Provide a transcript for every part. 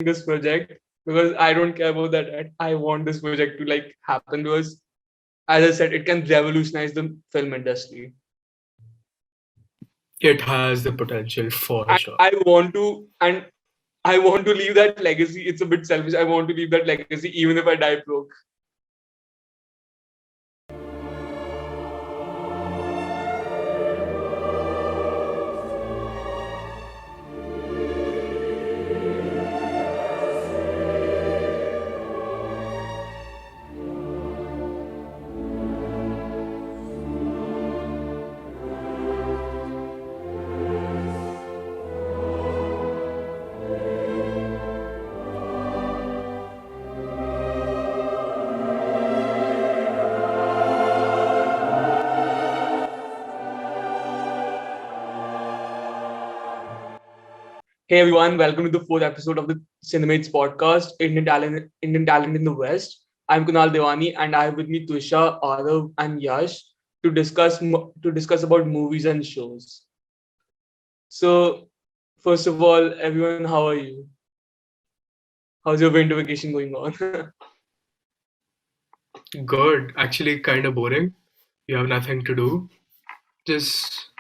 this project because I don't care about that. I want this project to like happen because, as I said, it can revolutionize the film industry. It has the potential for And sure. I want to leave that legacy. It's a bit selfish. I want to leave that legacy even if I die broke. Hey everyone, welcome to the fourth episode of the Cinemates podcast, Indian Talent in the West. I'm Kunal Devani, and I have with me Twisha, Arav, and Yash to discuss about movies and shows. So, first of all, everyone, how are you? How's your winter vacation going on? Good. Actually, kind of boring. You have nothing to do. Just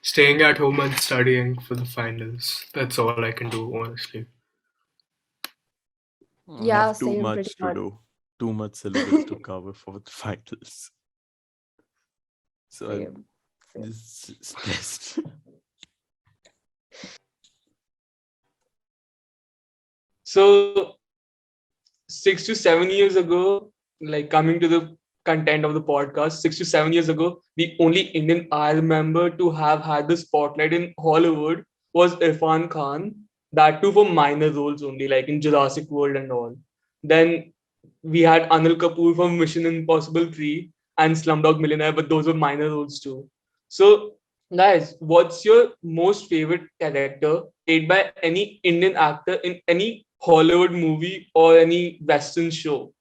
staying at home and studying for the finals. That's all I can do, honestly. I Yeah, have too same pretty much to much. do, too much syllabus to cover for the finals. So I'm Same, same. just stressed. So, 6 to 7 years ago, like coming to the content of the podcast, 6 to 7 years ago, the only Indian I remember to have had the spotlight in Hollywood was Irfan Khan. That too for minor roles only, like in Jurassic World and all. Then we had Anil Kapoor from Mission Impossible 3 and Slumdog Millionaire, but those were minor roles too. So, guys, what's your most favorite character played by any Indian actor in any Hollywood movie or any Western show?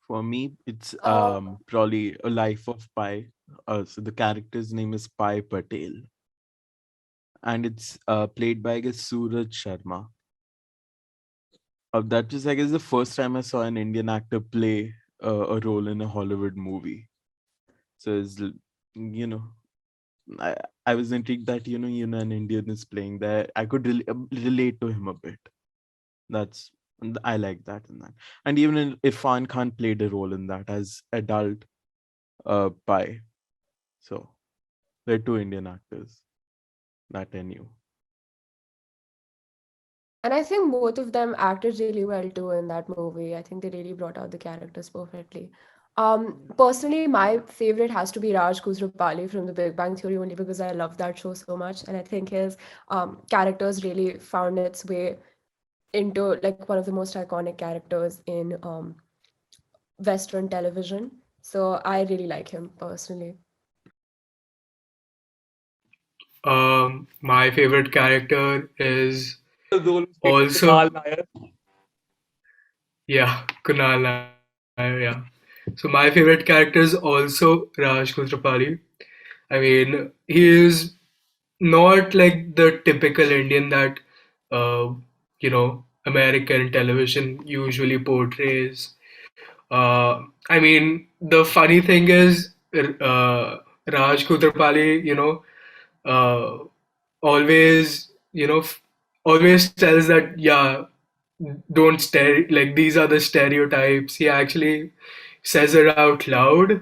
For me, it's Uh, probably A Life of Pi. So the character's name is Pai Patel, and it's played by I guess Suraj Sharma. That was I guess the first time I saw an Indian actor play a role in a Hollywood movie. So you know, I I was intrigued that an Indian is playing there. I could relate to him a bit. That's I like that in that. And even Irfan Khan played a role in that as adult Pi. So there are two Indian actors that I knew. and I think both of them acted really well too in that movie. I think they really brought out the characters perfectly. Personally, my favorite has to be Raj Kusrupali from The Big Bang Theory only because I love that show so much, and I think his characters really found its way into like one of the most iconic characters in Western television. So I really like him personally. My favorite character is The role was played by also, Kunal Nair. yeah, Kunal Nair, yeah. So my favorite character is also Raj Kutrapali. I mean, he is not like the typical Indian that American television usually portrays. I mean, the funny thing is, Raj Kutrapali, uh, always, always tells that, yeah, don't stare, like these are the stereotypes. He actually says it out loud,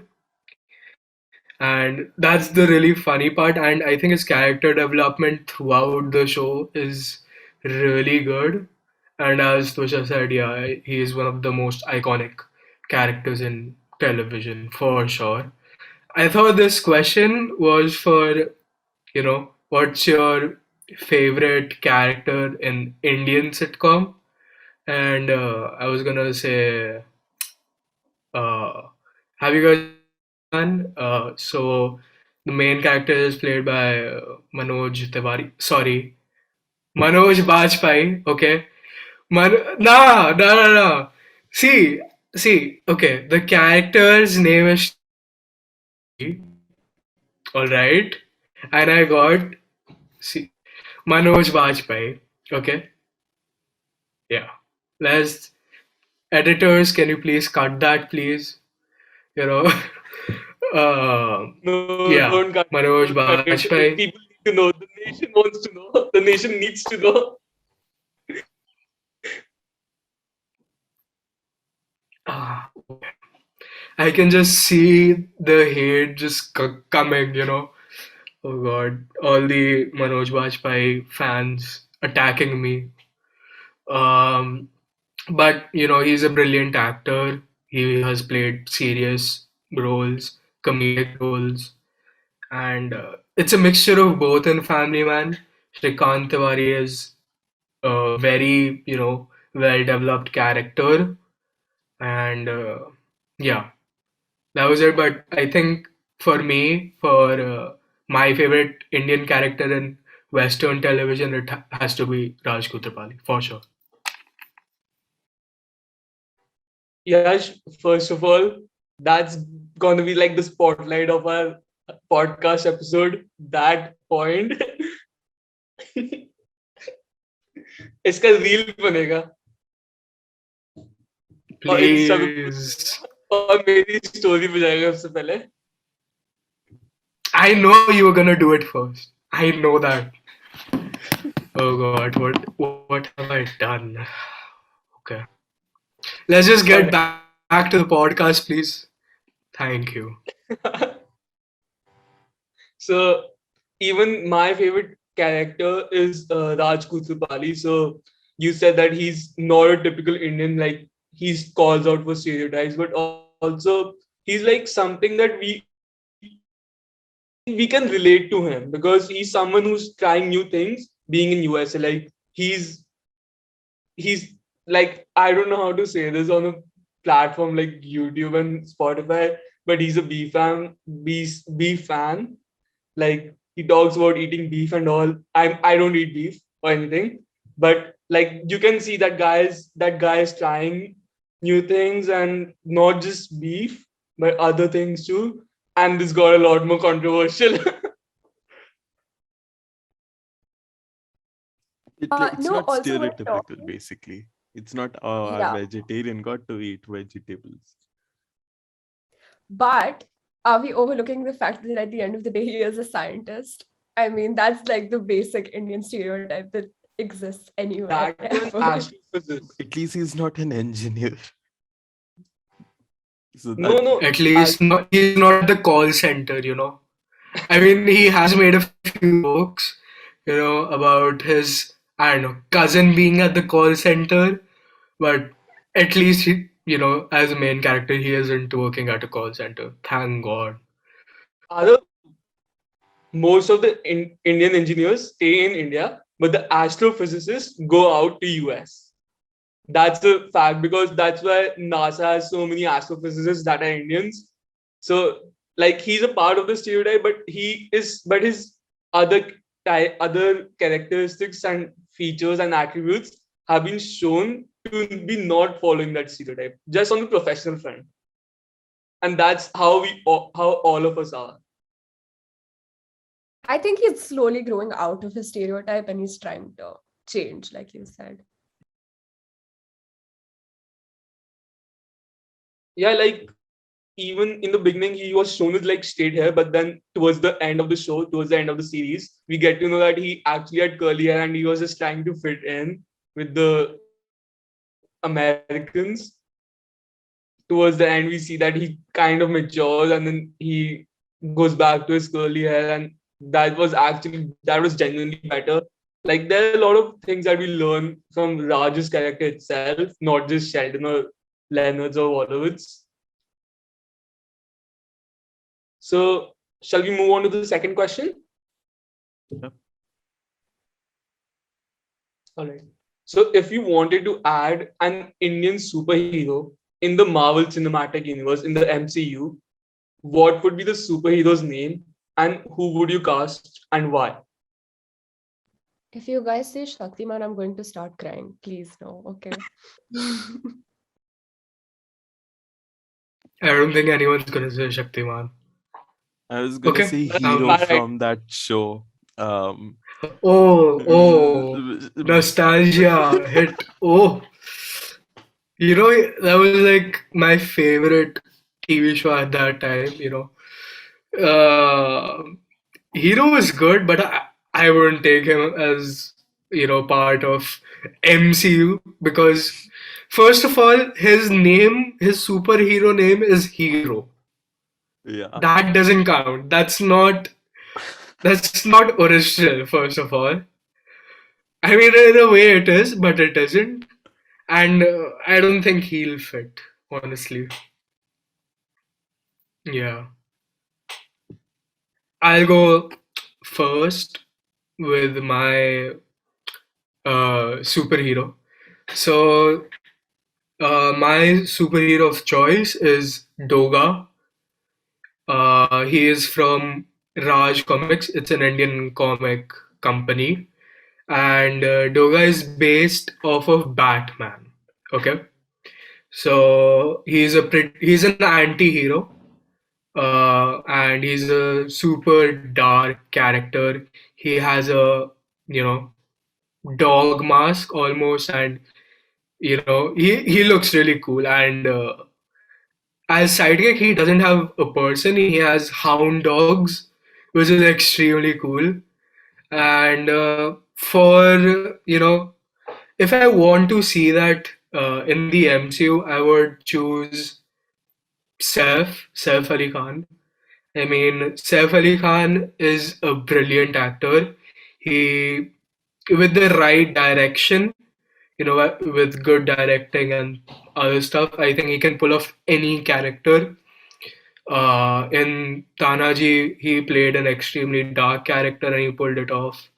and that's the really funny part. And I think his character development throughout the show is really good. And as Tosha said, yeah, he is one of the most iconic characters in television for sure. I thought this question was for, what's your favorite character in Indian sitcom? And I was gonna say, uh, have you guys seen Andaman? So the main character is played by Manoj Tiwari. Sorry, Manoj Bajpayee. Okay, no. See, see. Okay, the character's name is Tiwari. All right. and I got see, Manoj Bajpayee. Okay, yeah. Let's editors, can you please cut that, please? You know, No, yeah, don't cut it. Manoj Don't cut it. Bajpayee. People need to know. The nation wants to know. The nation needs to know. Okay. I can just see the hate just coming, Oh God, all the Manoj Bajpayee fans attacking me. Um, but he's a brilliant actor. He has played serious roles, comedic roles, and it's a mixture of both in Family Man. Shrikant Tiwari is a very, well developed character, and yeah, that was it. But I think for me, for my favorite Indian character in Western television, it has to be Raj Kutrapali for sure. Yash, first of all, that's gonna be like the spotlight of our podcast episode. That point. इसका reel बनेगा और Insta पे post Please, करेगा और मेरी story पे जाएगा सबसे पहले. I know you were gonna do it first. I know that. Oh God, what have I done? Okay, let's just get Alright. back to the podcast, please. Thank you. So even my favorite character is Raj Kutrapali. So you said that he's not a typical Indian, like he's calls out for stereotypes, but also he's like something that we can relate to him because he's someone who's trying new things being in USA. Like he's like, I don't know how to say this on a platform like YouTube and Spotify, but he's a beef fan. Like he talks about eating beef and all. I don't eat beef or anything, but like you can see that guy is trying new things and not just beef but other things too. And this got a lot more controversial. It's No, not also we're stereotypical, talking. basically. It's not, our Yeah, vegetarian got to eat vegetables. but are we overlooking the fact that at the end of the day he is a scientist? I mean, that's like the basic Indian stereotype that exists anywhere That to an ever. astrophysicist. At least he's not an engineer. So No, that no. At least he's not at the call center. I mean, he has made a few jokes, about his, I don't know, cousin being at the call center, but at least as a main character, he isn't working at a call center. Thank God. Other most of the Indian engineers stay in India, but the astrophysicists go out to US. That's a fact because that's why NASA has so many astrophysicists that are Indians. So like he's a part of the stereotype, but his other other characteristics and features and attributes have been shown to be not following that stereotype just on the professional front, and that's how all of us are. I think he's slowly growing out of his stereotype and he's trying to change, like you said. Yeah, like even in the beginning he was shown with like straight hair, but then towards the end of the series we get to know that he actually had curly hair and he was just trying to fit in with the Americans. Towards the end we see that he kind of matures and then he goes back to his curly hair, and that was genuinely better. Like there are a lot of things that we learn from Raj's character itself, not just Sheldon or Leonard's or Wallerwood's. So, shall we move on to the second question? Yep. All right. So, if you wanted to add an Indian superhero in the Marvel Cinematic Universe, in the MCU, what would be the superhero's name and who would you cast and why? If you guys say Shaktiman, I'm going to start crying. Please, no, okay? I don't think anyone's gonna say Shaktiman. I was gonna Okay, say That's hero sounds. my right. from that show. Um, Oh, oh, nostalgia hit. Oh, you know, that was like my favorite TV show at that time, you know. Uh, Hero was good, but I wouldn't take him as, you know, part of MCU because, first of all, his name, his superhero name is Hero. yeah. That doesn't count. That's not original, first of all. I mean, in a way it is, but it isn't. And I don't think he'll fit, honestly. Yeah. I'll go first with my superhero. So, my superhero of choice is Doga. He is from Raj Comics. It's an Indian comic company, and Doga is based off of Batman. Okay, so he's an anti-hero, and he's a super dark character. He has a, you know, dog mask almost, and you know he looks really cool. And as sidekick, he doesn't have a person. He has hound dogs, which is extremely cool. And for, you know, if I want to see that in the MCU, I would choose Saif Ali Khan. I mean, Saif Ali Khan is a brilliant actor. He, with the right direction, you know, with good directing and other stuff, I think he can pull off any character. In Tanaji, he played an extremely dark character and he pulled it off.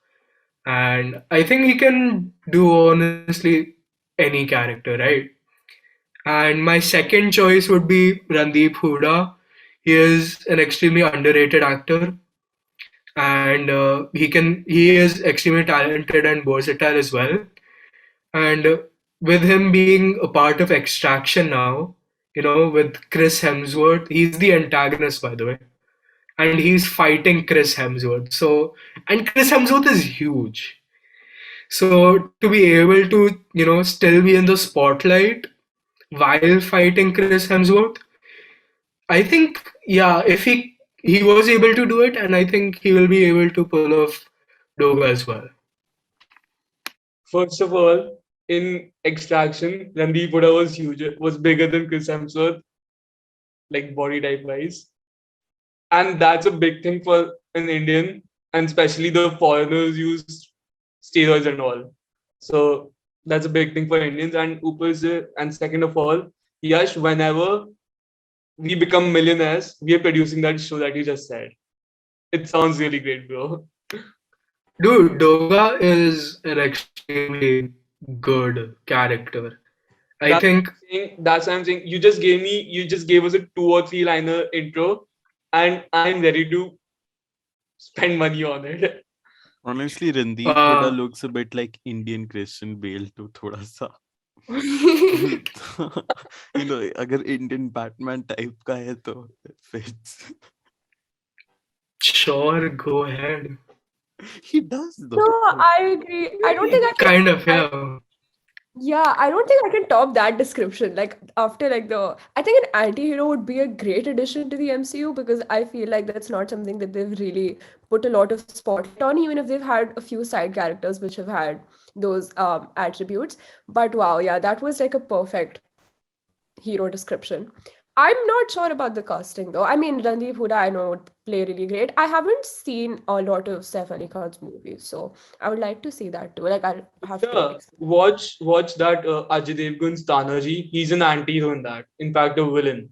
And I think he can do honestly any character, right? And my second choice would be Randeep Hooda. He is an extremely underrated actor, and he is extremely talented and versatile as well. And with him being a part of Extraction now, you know, with Chris Hemsworth, he's the antagonist, by the way, and he's fighting Chris Hemsworth. So, and Chris Hemsworth is huge. So to be able to, you know, still be in the spotlight while fighting Chris Hemsworth, I think, yeah, if he was able to do it, and I think he will be able to pull off Doga as well. First of all, in Extraction, Randeep Huda was huge, was bigger than Chris Hemsworth, like body type wise, and that's a big thing for an Indian, and especially the foreigners use steroids and all. So that's a big thing for Indians. And Upar se, and second of all, Yash, whenever we become millionaires, we are producing that show that you just said. It sounds really great, bro. Dude, Doga is an extremely good character. I That's what think, I'm saying. That's what I'm saying. You just gave us a 2 or 3 liner intro, and I'm ready to spend money on it. Honestly, Randeep Huda uh, looks a bit like Indian Christian Bale too, thoda sa. You know, अगर Indian Batman type का है तो it fits. sure, go ahead. He does No, though. I agree. I don't think Kind of, I yeah. yeah, I don't think I can top that description. Like after like the I think an anti-hero would be a great addition to the MCU because I feel like that's not something that they've really put a lot of spotlight on, even if they've had a few side characters which have had those attributes. But wow, yeah, that was like a perfect hero description. I'm not sure about the casting though. I mean, Randeep Huda I know would play really great. I haven't seen a lot of Saif Ali Khan's movies, so I would like to see that too. Like I'll have to Yeah, like. watch that Ajay Devgan's Tanaji. He's an anti-hero in that. In fact, a villain.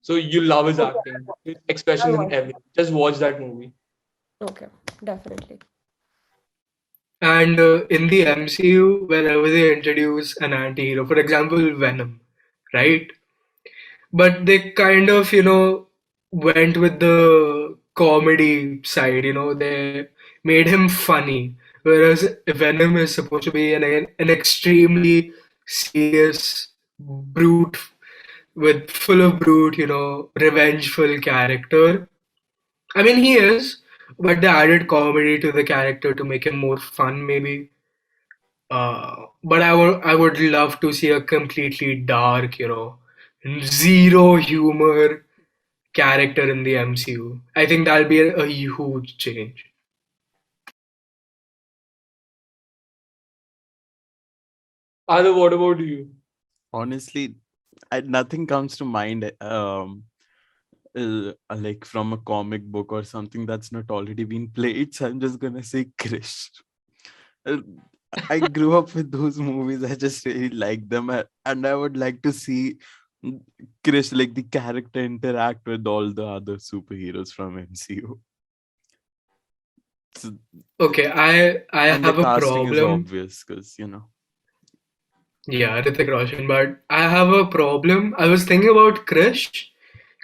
So you love his Okay, acting, his I'll expressions, and watch everything. Just watch that movie. that. Okay, definitely. And in the MCU, whenever they introduce an anti-hero, for example, Venom, right? But they kind of, you know, went with the comedy side, you know, they made him funny. Whereas Venom is supposed to be an extremely serious brute with full of brute, you know, revengeful character. I mean, he is, but they added comedy to the character to make him more fun, maybe. But I would love to see a completely dark, zero humor character in the MCU. I think that'll be a huge change. Either, what about you? Honestly, nothing comes to mind. Like from a comic book or something that's not already been played. So I'm just gonna say Krish. Uh, I grew up with those movies. I just really like them, and I would like to see mm, Krish, like the character, interact with all the other superheroes from MCU. So, Okay, I and the have a casting is problem. obvious because Yeah, Hrithik Roshan, but I have a problem. I was thinking about Krish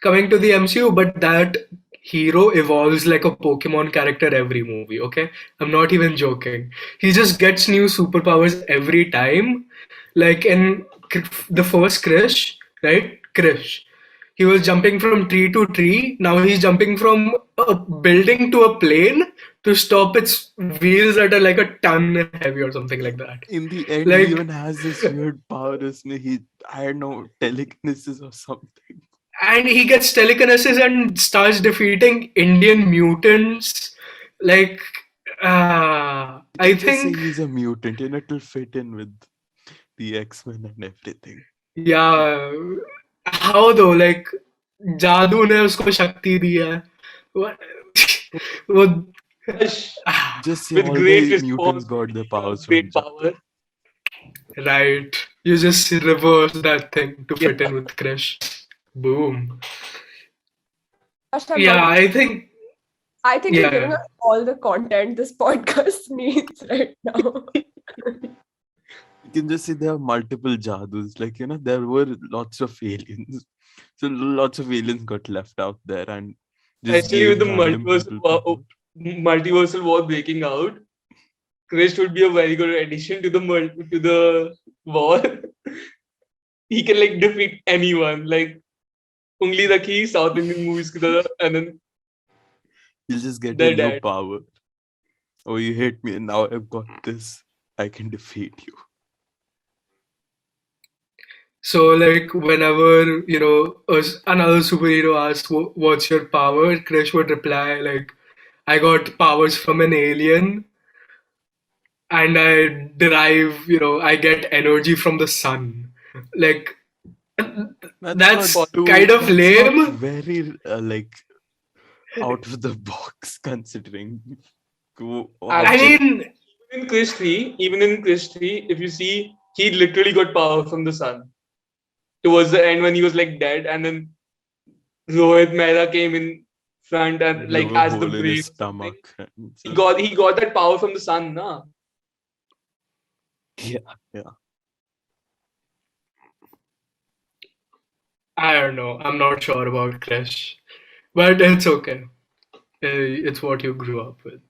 coming to the MCU, but that hero evolves like a Pokemon character every movie, okay? I'm not even joking. He just gets new superpowers every time. Like in the first Krish, right? Krish. He was jumping from tree to tree. Now he's jumping from a building to a plane to stop its wheels that are like a ton heavy or something like that. in the end, he Like, even has this weird power. I don't know, telekinesis or something. and he gets telekinesis and starts defeating Indian mutants. Like, You I can just say think, he's a mutant, it'll fit in with the X-Men and everything. yeah. How though? Like, जादू ने उसको शक्ति दी है. What? वो Ash, Just say with all great the mutants got their responsibility powers comes from great Jadoo. power. right. You just reverse that thing to Yeah. fit in with Krish. Boom. Gosh, I'm Yeah, not. I think. I think you're giving Yeah. us all the content this podcast needs right now. You can just say there are multiple Jadus. Like, there were lots of aliens. So lots of aliens got left out there and just Especially with gave the random people power. multiversal war breaking out, Chris would be a very good addition to the war. He can like defeat anyone. Like only the key South Indian movies ki tarah, and then You'll just get a they're new dead. power. Oh, you hate me and now I've got this. I can defeat you. So, like, whenever, another superhero asks, What's your power? Krish would reply, like, I got powers from an alien and I derive, I get energy from the sun. Like, that's kind of That's not lame. very out of the box considering I how Actually, mean, even in Chris 3, if you see, he literally got power from the sun towards the end when he was like dead, and then Rohit Mehra came in front and like blew a as the hole in his brain or something. stomach. And so, He got that power from the sun, nah. yeah, yeah. I don't know. I'm not sure about Krish. But it's okay. It's what you grew up with.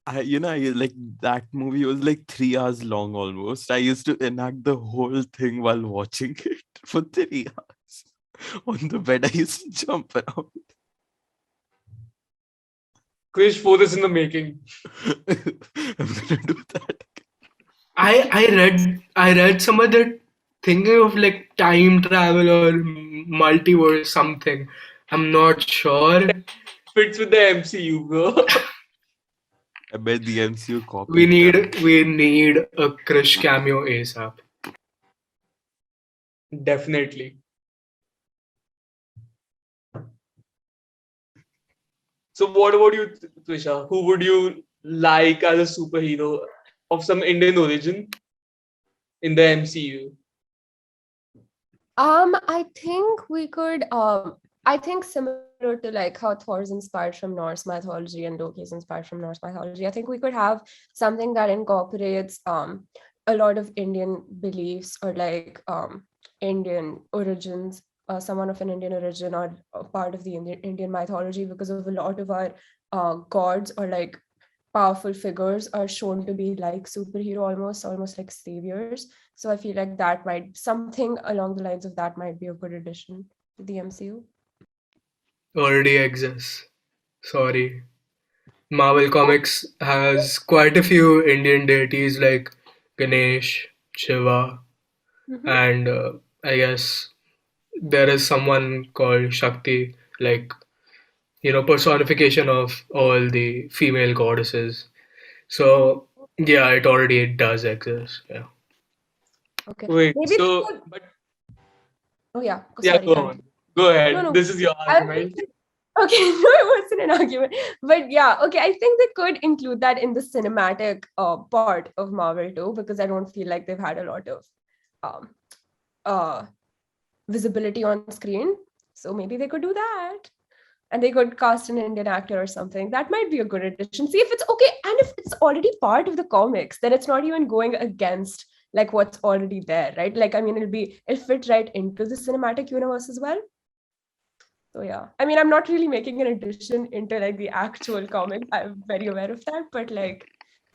Like that movie was like 3 hours long almost. I used to enact the whole thing while watching it for 3 hours. On the bed, I used to jump around. Chris 4 is in the making. I'm gonna do that. I read some other thinking of like time travel or multiverse something. I'm not sure. Fits with the MCU, bro. I bet the MCU We copied them. need we need a Krish cameo ASAP. Definitely. So, what about you, Trisha? Who would you like as a superhero of some Indian origin in the MCU? I think we could I think similar to like how Thor's inspired from Norse mythology and Loki's inspired from Norse mythology. I think we could have something that incorporates a lot of Indian beliefs or like Indian origins, someone of an Indian origin or a part of the Indian mythology, because of a lot of our gods or like powerful figures are shown to be like superhero, almost like saviors. So I feel like that might something along the lines of that might be a good addition. to the MCU. Already exists. Sorry. Marvel Oh, Comics has quite a few Indian deities like Ganesh, Shiva, mm-hmm. and I guess there is someone called Shakti, like, personification of all the female goddesses. So, yeah, it already does exist. Yeah. Okay. Wait, Maybe they so, could. but Oh yeah. yeah, Sorry, go continue. on. Go No, ahead. no. This is your I argument. okay, no, it wasn't an argument. But yeah, okay, I think they could include that in the cinematic part of Marvel too, because I don't feel like they've had a lot of um uh visibility on screen. So maybe they could do that. And they could cast an Indian actor or something. That might be a good addition. See if it's okay. And if it's already part of the comics, then it's not even going against like what's already there, right? Like, I mean, it'll fit right into the cinematic universe as well. So yeah, I mean, I'm not really making an addition into like the actual comic. I'm very aware of that, but like,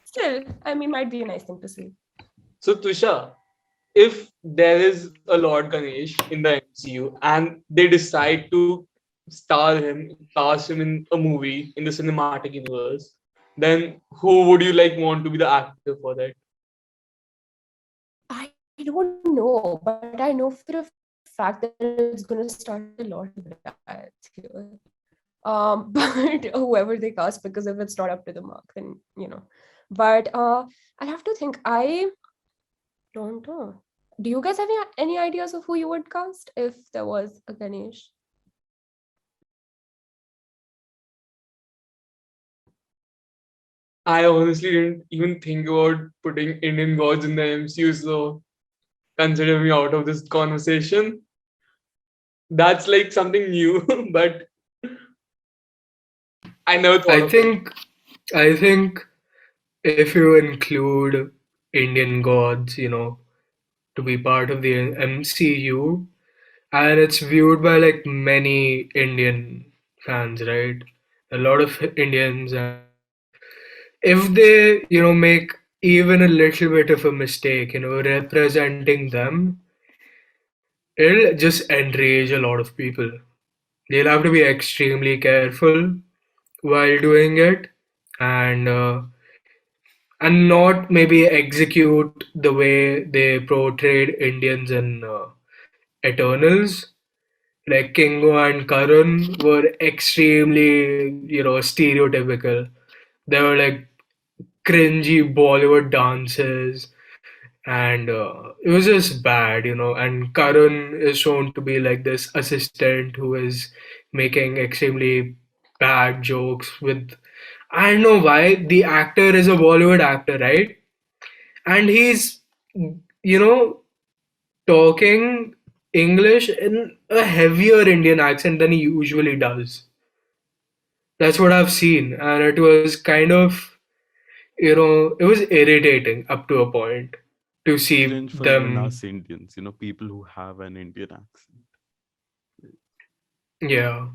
still, I mean, might be a nice thing to see. So, Tusha, if there is a Lord Ganesh in the MCU and they decide to cast him in a movie in the cinematic universe, then who would you like want to be the actor for that? I don't know, but I know for a fact that it's going to start a lot of riots here. But whoever they cast, because if it's not up to the mark, then. But I'll have to think. I don't know. Do you guys have any ideas of who you would cast if there was a Ganesh? I honestly didn't even think about putting Indian gods in the MCU, so consider me out of this conversation. That's like something new, but I never thought I of it. think, I think if you include Indian gods, to be part of the MCU, and it's viewed by like many Indian fans, right? A lot of Indians, and if they, make even a little bit of a mistake, representing them, it'll just enrage a lot of people. They'll have to be extremely careful while doing it, and not maybe execute the way they portrayed Indians in Eternals. Like Kingo and Karun were extremely, stereotypical. They were like cringy Bollywood dances, and it was just bad, And Karun is shown to be like this assistant who is making extremely bad jokes with. I don't know why the actor is a Bollywood actor, right? And he's, talking English in a heavier Indian accent than he usually does. That's what I've seen, and it was kind of, it was irritating up to a point to see Cringe for even them. us Indians, people who have an Indian accent. Yeah.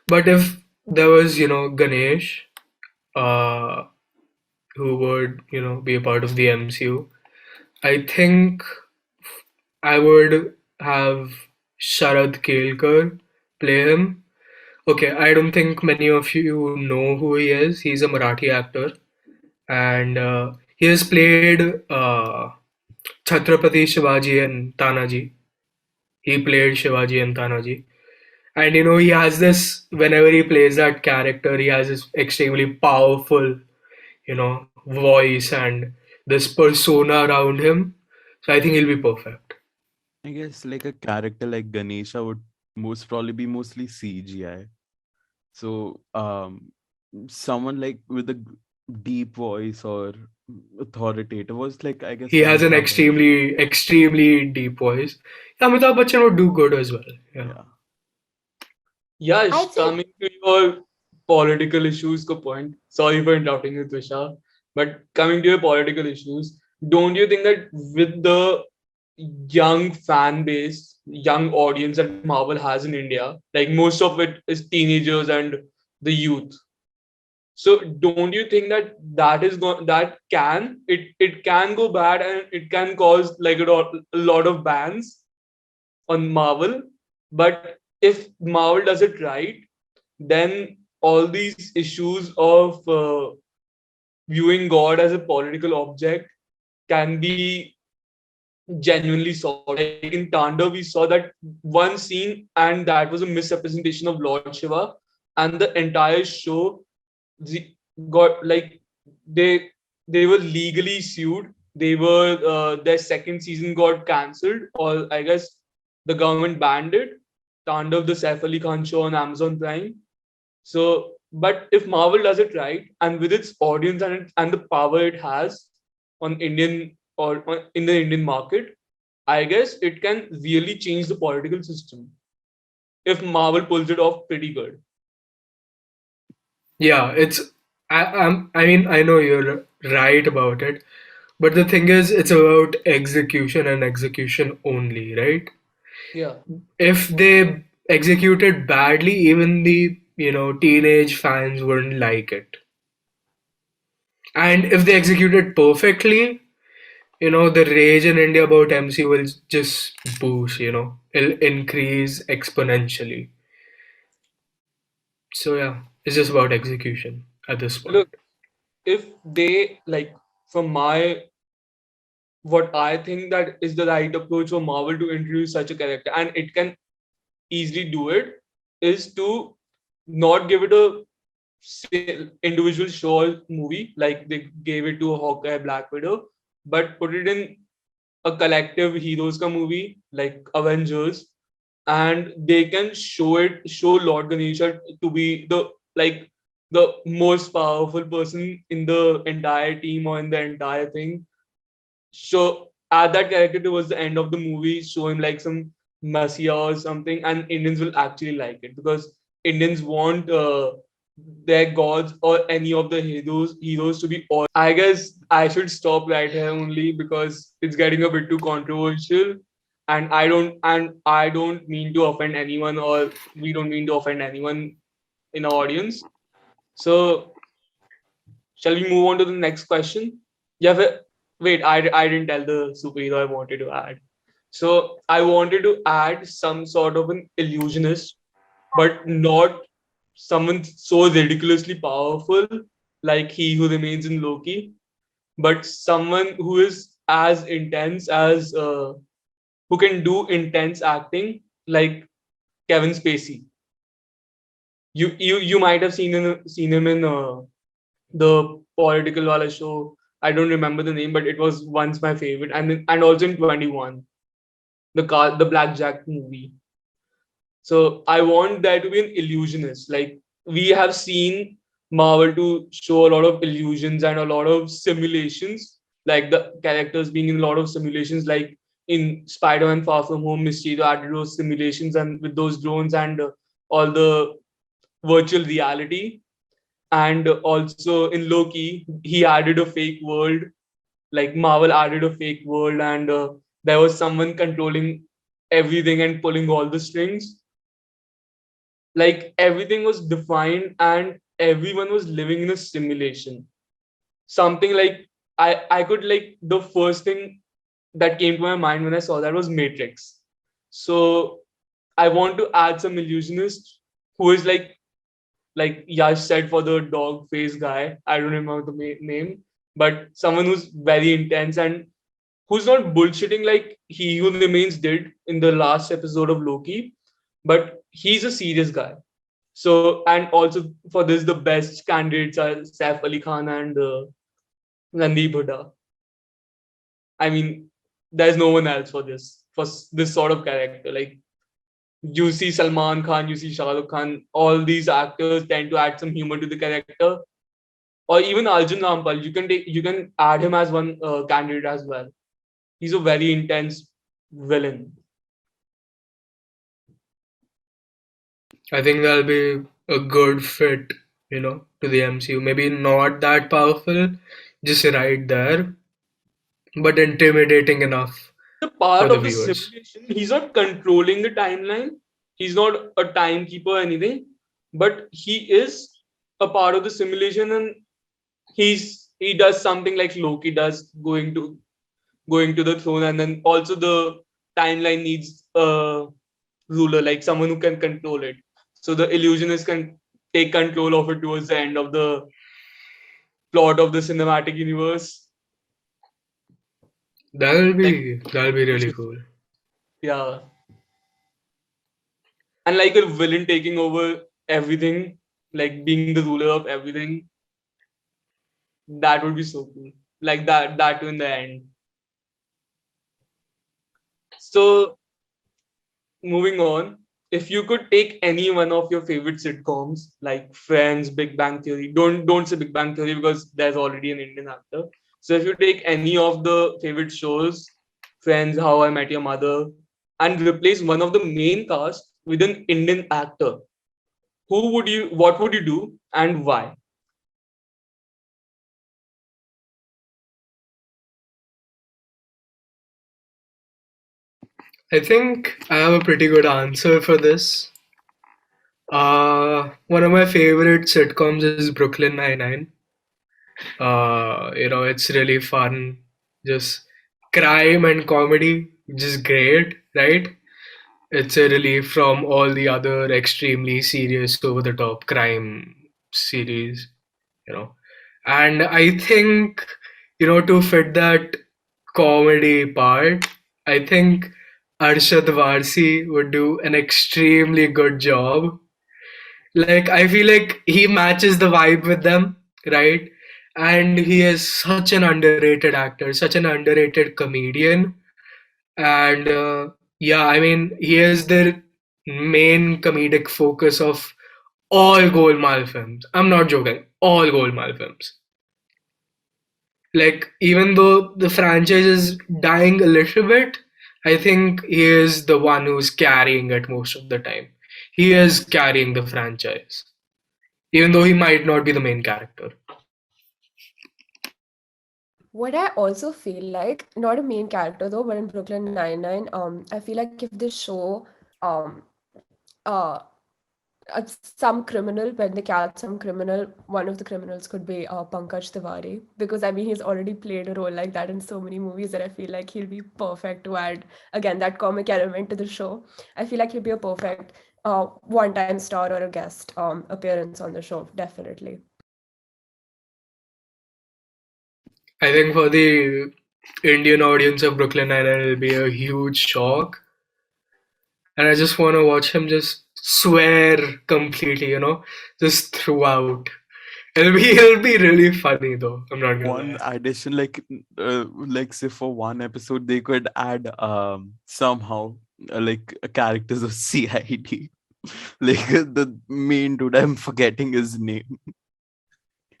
But if there was, Ganesh, uh, who would, be a part of the MCU, I think I would have Sharad Kelkar play him. Okay, I don't think many of you know who he is. He's a Marathi actor, and he has played Chhatrapati Shivaji and Tanaji. He played Shivaji and Tanaji. And he has this, whenever he plays that character, he has this extremely powerful, voice and this persona around him. So I think he'll be perfect. I guess like a character like Ganesha would most probably be mostly CGI. So someone like with a deep voice or authoritative was like I guess He has an Amitabh Bachchan. extremely, extremely deep voice. Yeah, Amitabh Bachchan would do good as well. Yeah. Yeah. Yash, I think coming to your political issues ko point. Sorry for interrupting you, Trisha. But coming to your political issues, don't you think that with the young fan base, young audience that Marvel has in India, like most of it is teenagers and the youth. So don't you think that it can go bad and it can cause like a lot of bans on Marvel, but if Marvel does it right, then all these issues of viewing God as a political object can be genuinely solved. Like in Tanda, we saw that one scene, and that was a misrepresentation of Lord Shiva, and the entire show got like they they were legally sued. They were their second season got cancelled, or I guess the government banned it. Tandav, the Saif Ali Khan show on Amazon Prime. So, but if Marvel does it right, and with its audience and the power it has on Indian or in the Indian market, I guess it can really change the political system if Marvel pulls it off pretty good. Yeah, I mean, I know you're right about it, but the thing is, it's about execution and execution only, right? Yeah. If they executed badly, even the, teenage fans wouldn't like it. And if they executed perfectly, the rage in India about MC will just boost, it'll increase exponentially. So yeah, it's just about execution at this point. Look, if they like, from my what I think that is the right approach for Marvel to introduce such a character, and it can easily do it, is to not give it a individual show or movie like they gave it to Hawkeye, Black Widow, but put it in a collective heroes ka movie like Avengers, and they can show Lord Ganesha to be the like the most powerful person in the entire team or in the entire thing. So add that character towards the end of the movie, show him like some messiah or something, and Indians will actually like it because Indians want their gods or any of the heroes to be all. I guess I should stop right here only because it's getting a bit too controversial, and I don't mean to offend anyone, or we don't mean to offend anyone in our audience. So shall we move on to the next question? Yeah, wait, I didn't tell the superhero I wanted to add. So I wanted to add some sort of an illusionist, but not someone so ridiculously powerful like he who remains in Loki, but someone who is as intense as who can do intense acting like Kevin Spacey. You might have seen him in the political wala show. I don't remember the name, but it was once my favorite, and also in 21, the Blackjack movie. So I want there to be an illusionist. Like we have seen Marvel to show a lot of illusions and a lot of simulations, like the characters being in a lot of simulations, like in Spider-Man Far From Home, Mysterio added those simulations and with those drones and all the virtual reality. And also in Loki, he added a fake world, like Marvel added a fake world, and there was someone controlling everything and pulling all the strings. Like everything was defined and everyone was living in a simulation. Something like I could like the first thing that came to my mind when I saw that was Matrix. So I want to add some illusionist who is like Yash said for the dog face guy. I don't remember the name, but someone who's very intense and who's not bullshitting like he who remains did in the last episode of Loki, but he's a serious guy. So and also for this, the best candidates are Saif Ali Khan and Randeep Huda. I mean, there's no one else for this sort of character. Like you see Salman Khan, you see Shah Rukh Khan, all these actors tend to add some humor to the character. Or even Arjun Rampal, you can add him as one candidate as well. He's a very intense villain. I think that'll be a good fit, to the MCU. Maybe not that powerful, just right there, but intimidating enough He's a for part the of the viewers. simulation. He's not controlling the timeline. He's not a timekeeper or anything, but he is a part of the simulation, and he does something like Loki does, going to the throne, and then also the timeline needs ruler, like someone who can control it. So the illusionist can take control of it towards the end of the plot of the cinematic universe. Like, That'll be really cool. yeah, and like a villain taking over everything, like being the ruler of everything. That would be so cool. Like that in the end. So moving on, if you could take any one of your favorite sitcoms, like Friends, Big Bang Theory, don't say Big Bang Theory because there's already an Indian actor. So if you take any of the favorite shows, Friends, How I Met Your Mother, and replace one of the main cast with an Indian actor, what would you do and why? I think I have a pretty good answer for this. One of my favorite sitcoms is Brooklyn Nine-Nine. It's really fun. Just crime and comedy, just great, right? It's a relief from all the other extremely serious, over the top crime series, you know. And I think, to fit that comedy part, I think Arshad Varsi would do an extremely good job. Like, I feel like he matches the vibe with them, right? And he is such an underrated actor, such an underrated comedian. And yeah, I mean, he is the main comedic focus of all Golmaal films. I'm not joking, all Golmaal films. Like, even though the franchise is dying a little bit, I think he is the one who's carrying it most of the time. He is carrying the franchise, even though he might not be the main character. What I also feel like, not a main character though, but in Brooklyn Nine-Nine, I feel like if they show um uh some criminal, when they catch some criminal, one of the criminals could be Pankaj Tiwari, because I mean he's already played a role like that in so many movies that I feel like he'll be perfect to add again that comic element to the show. I feel like he'll be a perfect one-time star or a guest appearance on the show, definitely. I think for the Indian audience of Brooklyn Nine-Nine, it'll be a huge shock. And I just want to watch him just swear completely, just throughout. It'll be really funny though. I'm not gonna One lie. addition, like say for one episode, they could add somehow characters of CID. Like the main dude, I'm forgetting his name.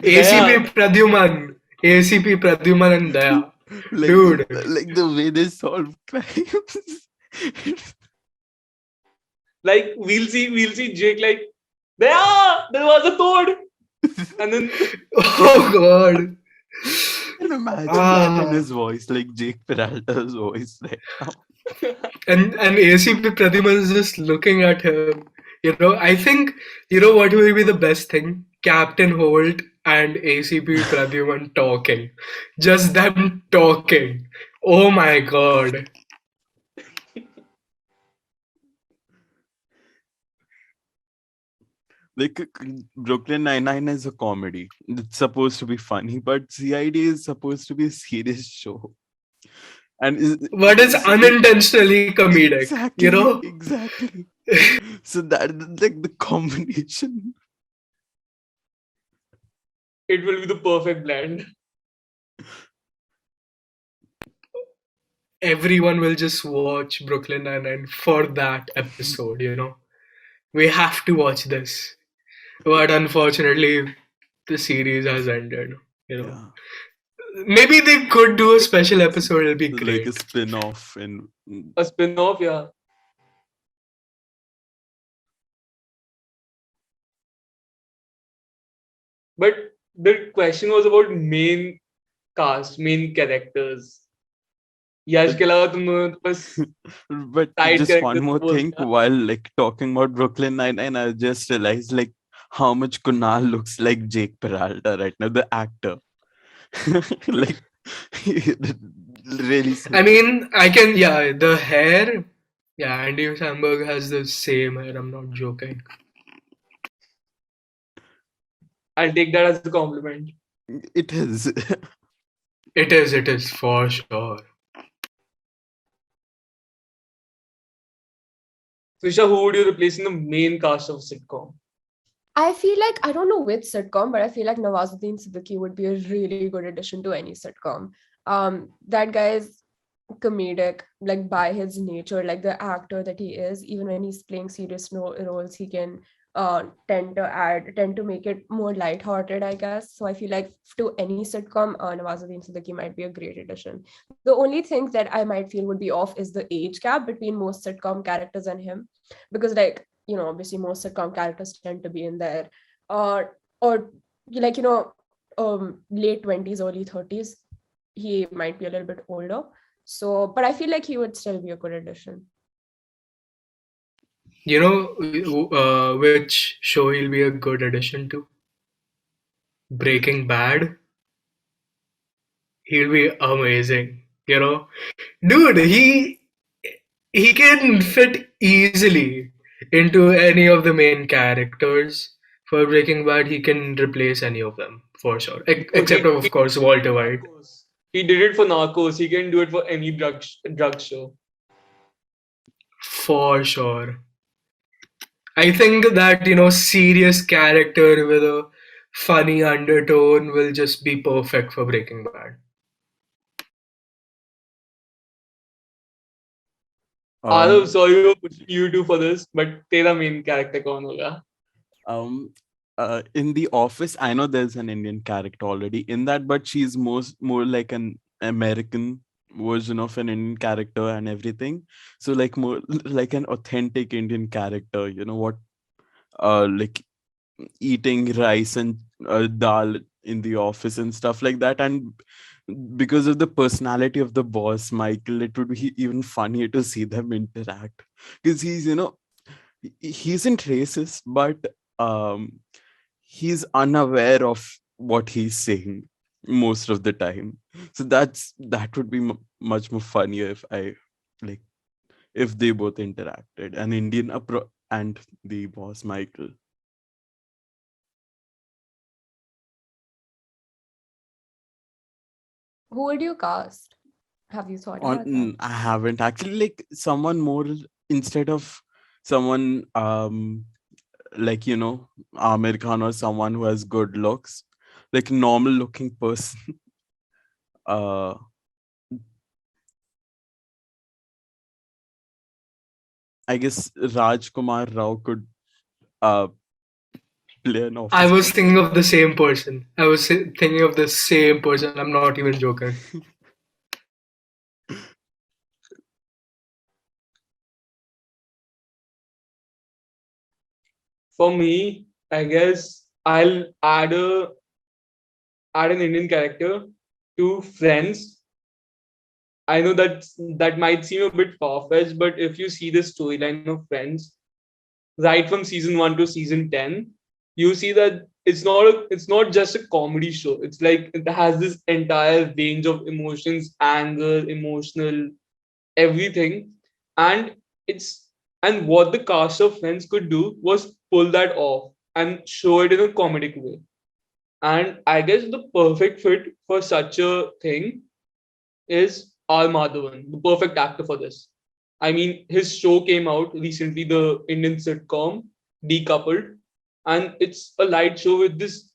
ACP Daya, Pradyuman, ACP Pradyuman and Daya, Like dude. the way they solve crimes. like we'll see Jake like there was a toad, and then Oh God. Can imagine that in Ah, his voice, like Jake Peralta's voice right now. and ACP Pradyuman is just looking at him. I think what will be the best thing? Captain Holt and ACP Pradyuman talking, just them talking. Oh my God. Like Brooklyn Nine-Nine is a comedy. It's supposed to be funny, but CID is supposed to be a serious show. And But it's like unintentionally comedic, exactly. So that like the combination. it will be the perfect blend. Everyone will just watch Brooklyn Nine-Nine for that episode. We have to watch this. But unfortunately, the series has ended. You know, Yeah. maybe they could do a special episode. It'll be Like a great. spin-off and A spin-off, yeah. But the question was about main cast, main characters. Yash but के अलावा तुम लोगों ने तो बस but side just one characters more बोल thing दिया. while like talking about Brooklyn Nine-Nine, I just realized like how much Kunal looks like Jake Peralta right now, the actor. Like really I mean, I can, yeah, the hair, Yeah, Andy Samberg has the same hair. I'm not joking. I'll take that as a compliment. It is. It is for sure. Trisha, who would you replace in the main cast of a sitcom? I feel like I don't know which sitcom, but I feel like Nawazuddin Siddiqui would be a really good addition to any sitcom. That guy is comedic, like by his nature, like the actor that he is. Even when he's playing serious roles, he can tend to make it more lighthearted, I guess. So I feel like to any sitcom, Nawazuddin Siddiqui might be a great addition. The only thing that I might feel would be off is the age gap between most sitcom characters and him, because like obviously most sitcom characters tend to be in their or like late 20s, early 30s. He might be a little bit older, so but I feel like he would still be a good addition. You know which show he'll be a good addition to? Breaking Bad. He'll be amazing. Dude, he can fit easily into any of the main characters. For Breaking Bad, he can replace any of them for sure, Dude, except of he course did it for Walter White. Narcos. He did it for Narcos. He can do it for any drug show. For sure. I think that serious character with a funny undertone will just be perfect for Breaking Bad. Arav, um sorry for pushing you two for this, but तेरा main character कौन होगा? um in The Office, I know there's an Indian character already in that, but she's more like an American version of an Indian character and everything. So like more like an authentic Indian character. You know what? Like eating rice and dal in the office and stuff like that. And because of the personality of the boss Michael, it would be even funnier to see them interact, because he isn't racist, but um he's unaware of what he's saying most of the time. So that would be much more funnier if I like if they both interacted, an Indian and the boss Michael. Who would you cast? Have you thought On about that? I haven't actually, like someone more, instead of someone like Amir Khan, or someone who has good looks, like normal looking person. uh I guess Rajkumar Rao could uh play an I office was boy. thinking of the same person. I was thinking of the same person. I'm not even joking. For me, I guess I'll add an Indian character to Friends. I know that might seem a bit far-fetched, but if you see the storyline of Friends, right from season 1 to season 10, you see that it's not just a comedy show. It's like it has this entire range of emotions, anger, emotional, everything. And it's and what the cast of Friends could do was pull that off and show it in a comedic way. And I guess the perfect fit for such a thing is R. Madhavan, the perfect actor for this. I mean, his show came out recently, the Indian sitcom Decoupled, and it's a light show with this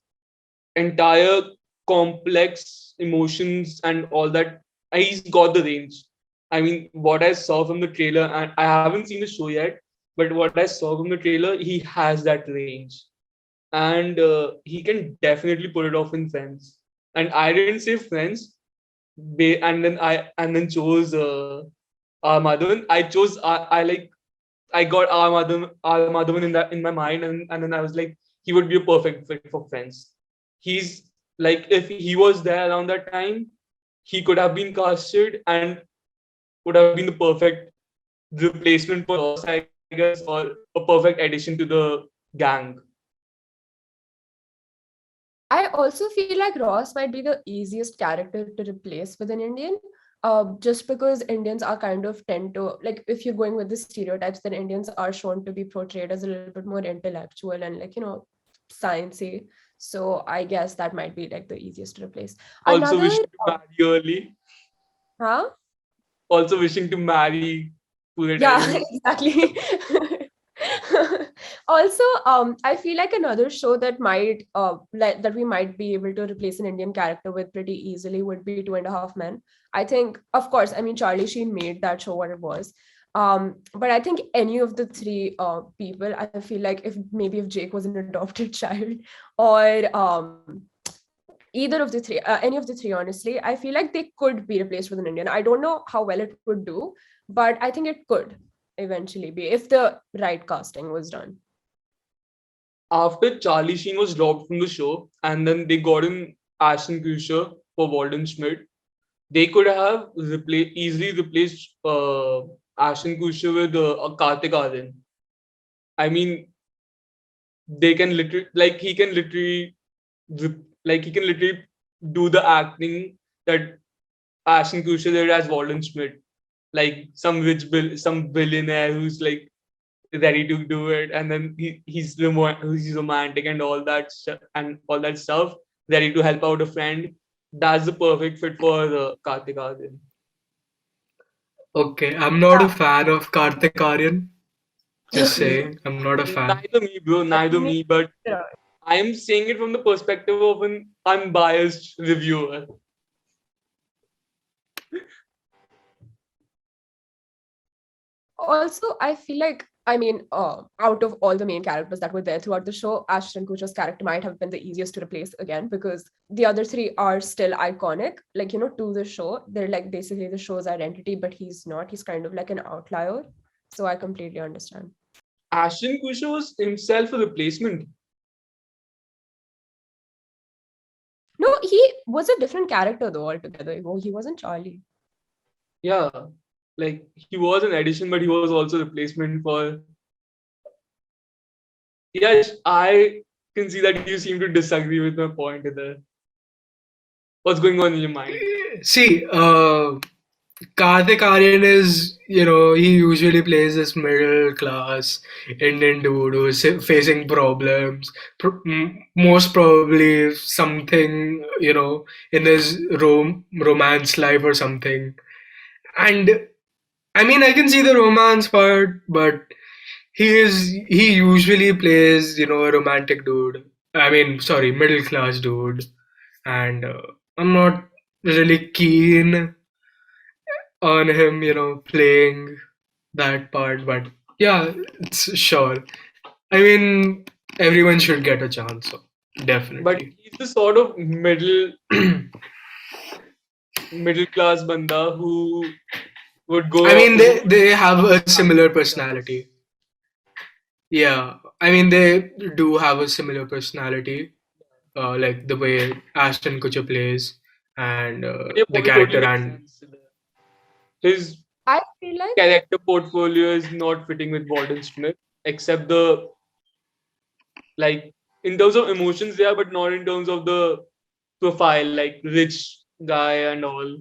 entire complex emotions and all that. And he's got the range. I mean, what I saw from the trailer, and I haven't seen the show yet, but what I saw from the trailer, he has that range, and he can definitely pull it off in Friends. And I didn't say Friends, and then chose R Madhavan. I chose I got R Madhavan in my mind, and then I was like, he would be a perfect fit for Friends. He's like, if he was there around that time, he could have been casted and would have been the perfect replacement for Ross, I guess, or a perfect addition to the gang. I also feel like Ross might be the easiest character to replace with an Indian. just because Indians are kind of tend to, like, if you're going with the stereotypes, then Indians are shown to be portrayed as a little bit more intellectual and, like, sciencey. So I guess that might be like the easiest to replace. Also Another, wishing to marry early. huh? Also wishing to marry पूरे Yeah, time. exactly. Also, I feel like another show that might that we might be able to replace an Indian character with pretty easily would be Two and a Half Men. I think, of course, I mean, Charlie Sheen made that show what it was. But I think any of the three people, I feel like if maybe if Jake was an adopted child, or either of the three, any of the three, honestly, I feel like they could be replaced with an Indian. I don't know how well it would do, but I think it could eventually be if the right casting was done. After Charlie Sheen was dropped from the show, and then they got in Ashton Kutcher for Walden Schmidt, they could have easily replaced Ashton Kutcher with Kartik Aaryan. I mean, they can literally, like, he can literally do the acting that Ashton Kutcher did as Walden Schmidt, like some some billionaire who's like ready to do it, and then he's romantic and all that and all that stuff, ready to help out a friend. That's the perfect fit for Kartik Aaryan. Okay, I'm not a fan of Karthik Aryan. Just saying, I'm not a fan. Neither me, bro. Neither Me, me. But uh, I am saying it from the perspective of an unbiased reviewer. Also, I feel like, I mean, out of all the main characters that were there throughout the show, Ashton Kutcher's character might have been the easiest to replace again, because the other three are still iconic, like, to the show. They're like basically the show's identity, but he's not. He's kind of like an outlier. So I completely understand. Ashton Kutcher was himself a replacement. No, he was a different character though altogether. He wasn't Charlie. Yeah, like he was an addition, but he was also a replacement for. Yes, I can see that you seem to disagree with my point there. What's going on in your mind? See, Karthik Aryan is, he usually plays this middle class Indian dude who is facing problems, most probably something, in his romance life or something. And I mean, I can see the romance part, but he usually plays, a romantic dude. I mean, sorry, middle class dude, and I'm not really keen on him, playing that part. But yeah, it's sure. I mean, everyone should get a chance, so But definitely. he's the sort of middle class banda who would I go mean, who they have a similar middle class. personality. Yeah, I mean, they do have a similar personality, like the way Ashton Kutcher plays and But your the point totally character makes and sense. His I feel like character portfolio is not fitting with Walden Smith, except the like in terms of emotions they are, but not in terms of the profile, like rich guy and all.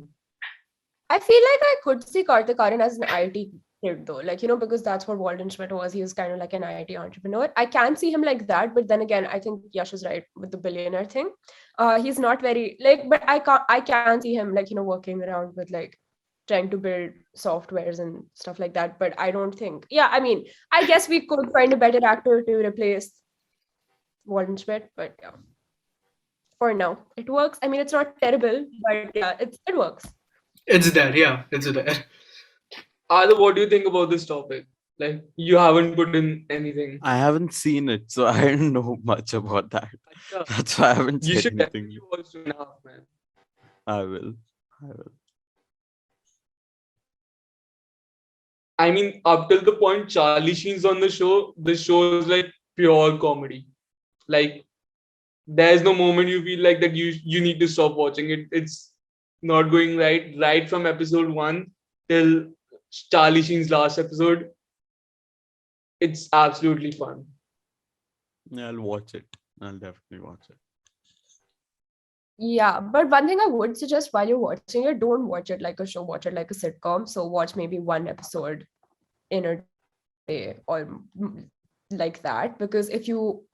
I feel like I could see Karthik Aryan as an IT kid though, like, because that's what Walden Schmidt was. He was kind of like an IT entrepreneur. I can see him like that, but then again, I think Yash is right with the billionaire thing. He's not very like, but I can see him like, working around with like trying to build softwares and stuff like that. But I don't think, yeah, I mean, I guess we could find a better actor to replace Walden Schmidt, but yeah, for now, it works. I mean, it's not terrible, but yeah, it works. it's there. Yeah, it's there. Either what do you think about this topic? Like you haven't put in anything. I haven't seen it, so I don't know much about that. Acha, That's why I haven't you said should anything. definitely watch Two and a Half Man. I will. I will. I mean, up till the point Charlie Sheen's on the show is like pure comedy. Like there's no moment you feel like that you need to stop watching it. It's not going right from episode one till Charlie Sheen's last episode. It's absolutely fun. Yeah, I'll watch it. I'll definitely watch it. Yeah, but one thing I would suggest while you're watching it, don't watch it like a show, watch it like a sitcom. So watch maybe one episode in a day or like that, because if you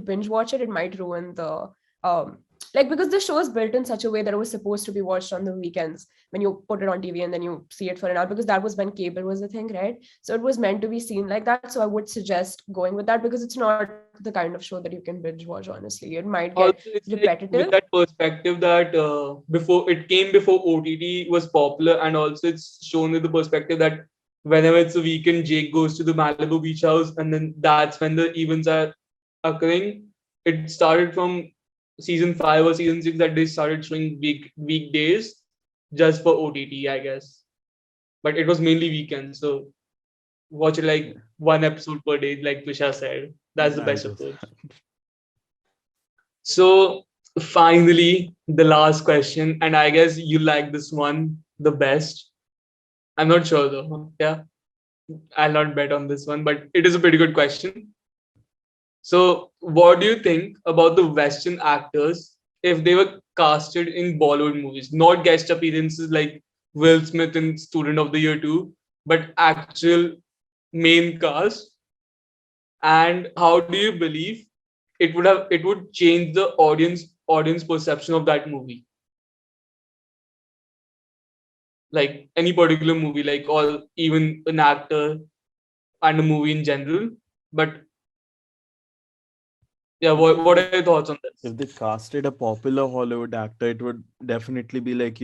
binge watch it, it might ruin the um like, because the show is built in such a way that it was supposed to be watched on the weekends when you put it on TV and then you see it for an hour, because that was when cable was a thing, right? So it was meant to be seen like that. So I would suggest going with that, because it's not the kind of show that you can binge watch, honestly. It might get Also, it's like repetitive. with that perspective that before it came before OTT was popular, and also it's shown with the perspective that whenever it's a weekend, Jake goes to the Malibu beach house, and then that's when the events are occurring. It started from season 5 or season 6 that they started showing weekdays just for OTT, I guess. But it was mainly weekends, so watch it like Yeah, one episode per day, like Trisha said. That's the I best understand. approach. So finally, the last question, and I guess you like this one the best. I'm not sure though. Yeah, I'll not bet on this one, but it is a pretty good question. So, what do you think about the Western actors if they were casted in Bollywood movies, not guest appearances like Will Smith in Student of the Year 2, but actual main cast? And how do you believe it would change the audience perception of that movie? Like any particular movie, like all even an actor and a movie in general. But yeah, I think what are your thoughts on this? if they casted a popular Hollywood actor, it would definitely be like,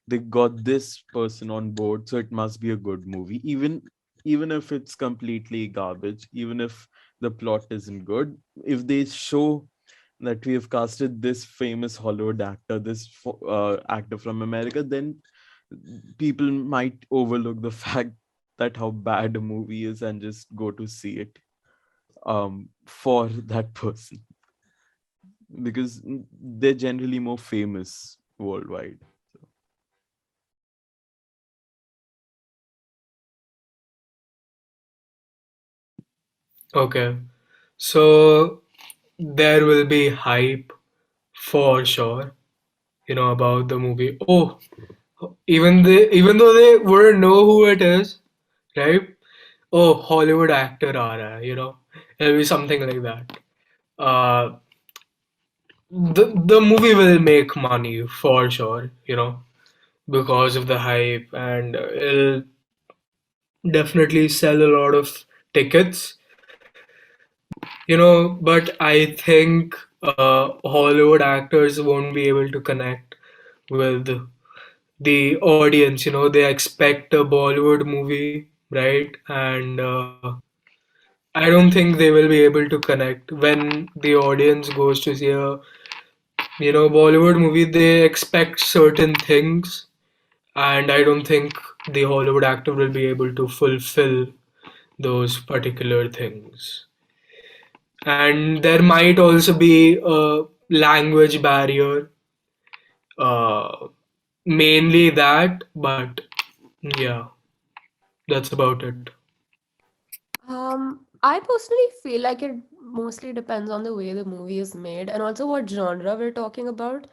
they got this person on board, so it must be a good movie. Even if it's completely garbage, even if the plot isn't good, if they show that we have casted this famous Hollywood actor, this actor from America, then people might overlook the fact that how bad a movie is and just go to see it for that person, because they're generally more famous worldwide. So, Okay. So there will be hype for sure, about the movie. Oh, even though they wouldn't know who it is, right? Oh, Hollywood actor aa raha hai, It'll be something like that. Uh, the movie will make money for sure, because of the hype, and it'll definitely sell a lot of tickets, but I think Hollywood actors won't be able to connect with the audience. They expect a Bollywood movie, right? And I don't think they will be able to connect when the audience goes to see a Bollywood movie. They expect certain things, and I don't think the Hollywood actor will be able to fulfill those particular things. And there might also be a language barrier, uh, mainly that, but yeah, that's about it. I personally feel like it mostly depends on the way the movie is made and also what genre we're talking about,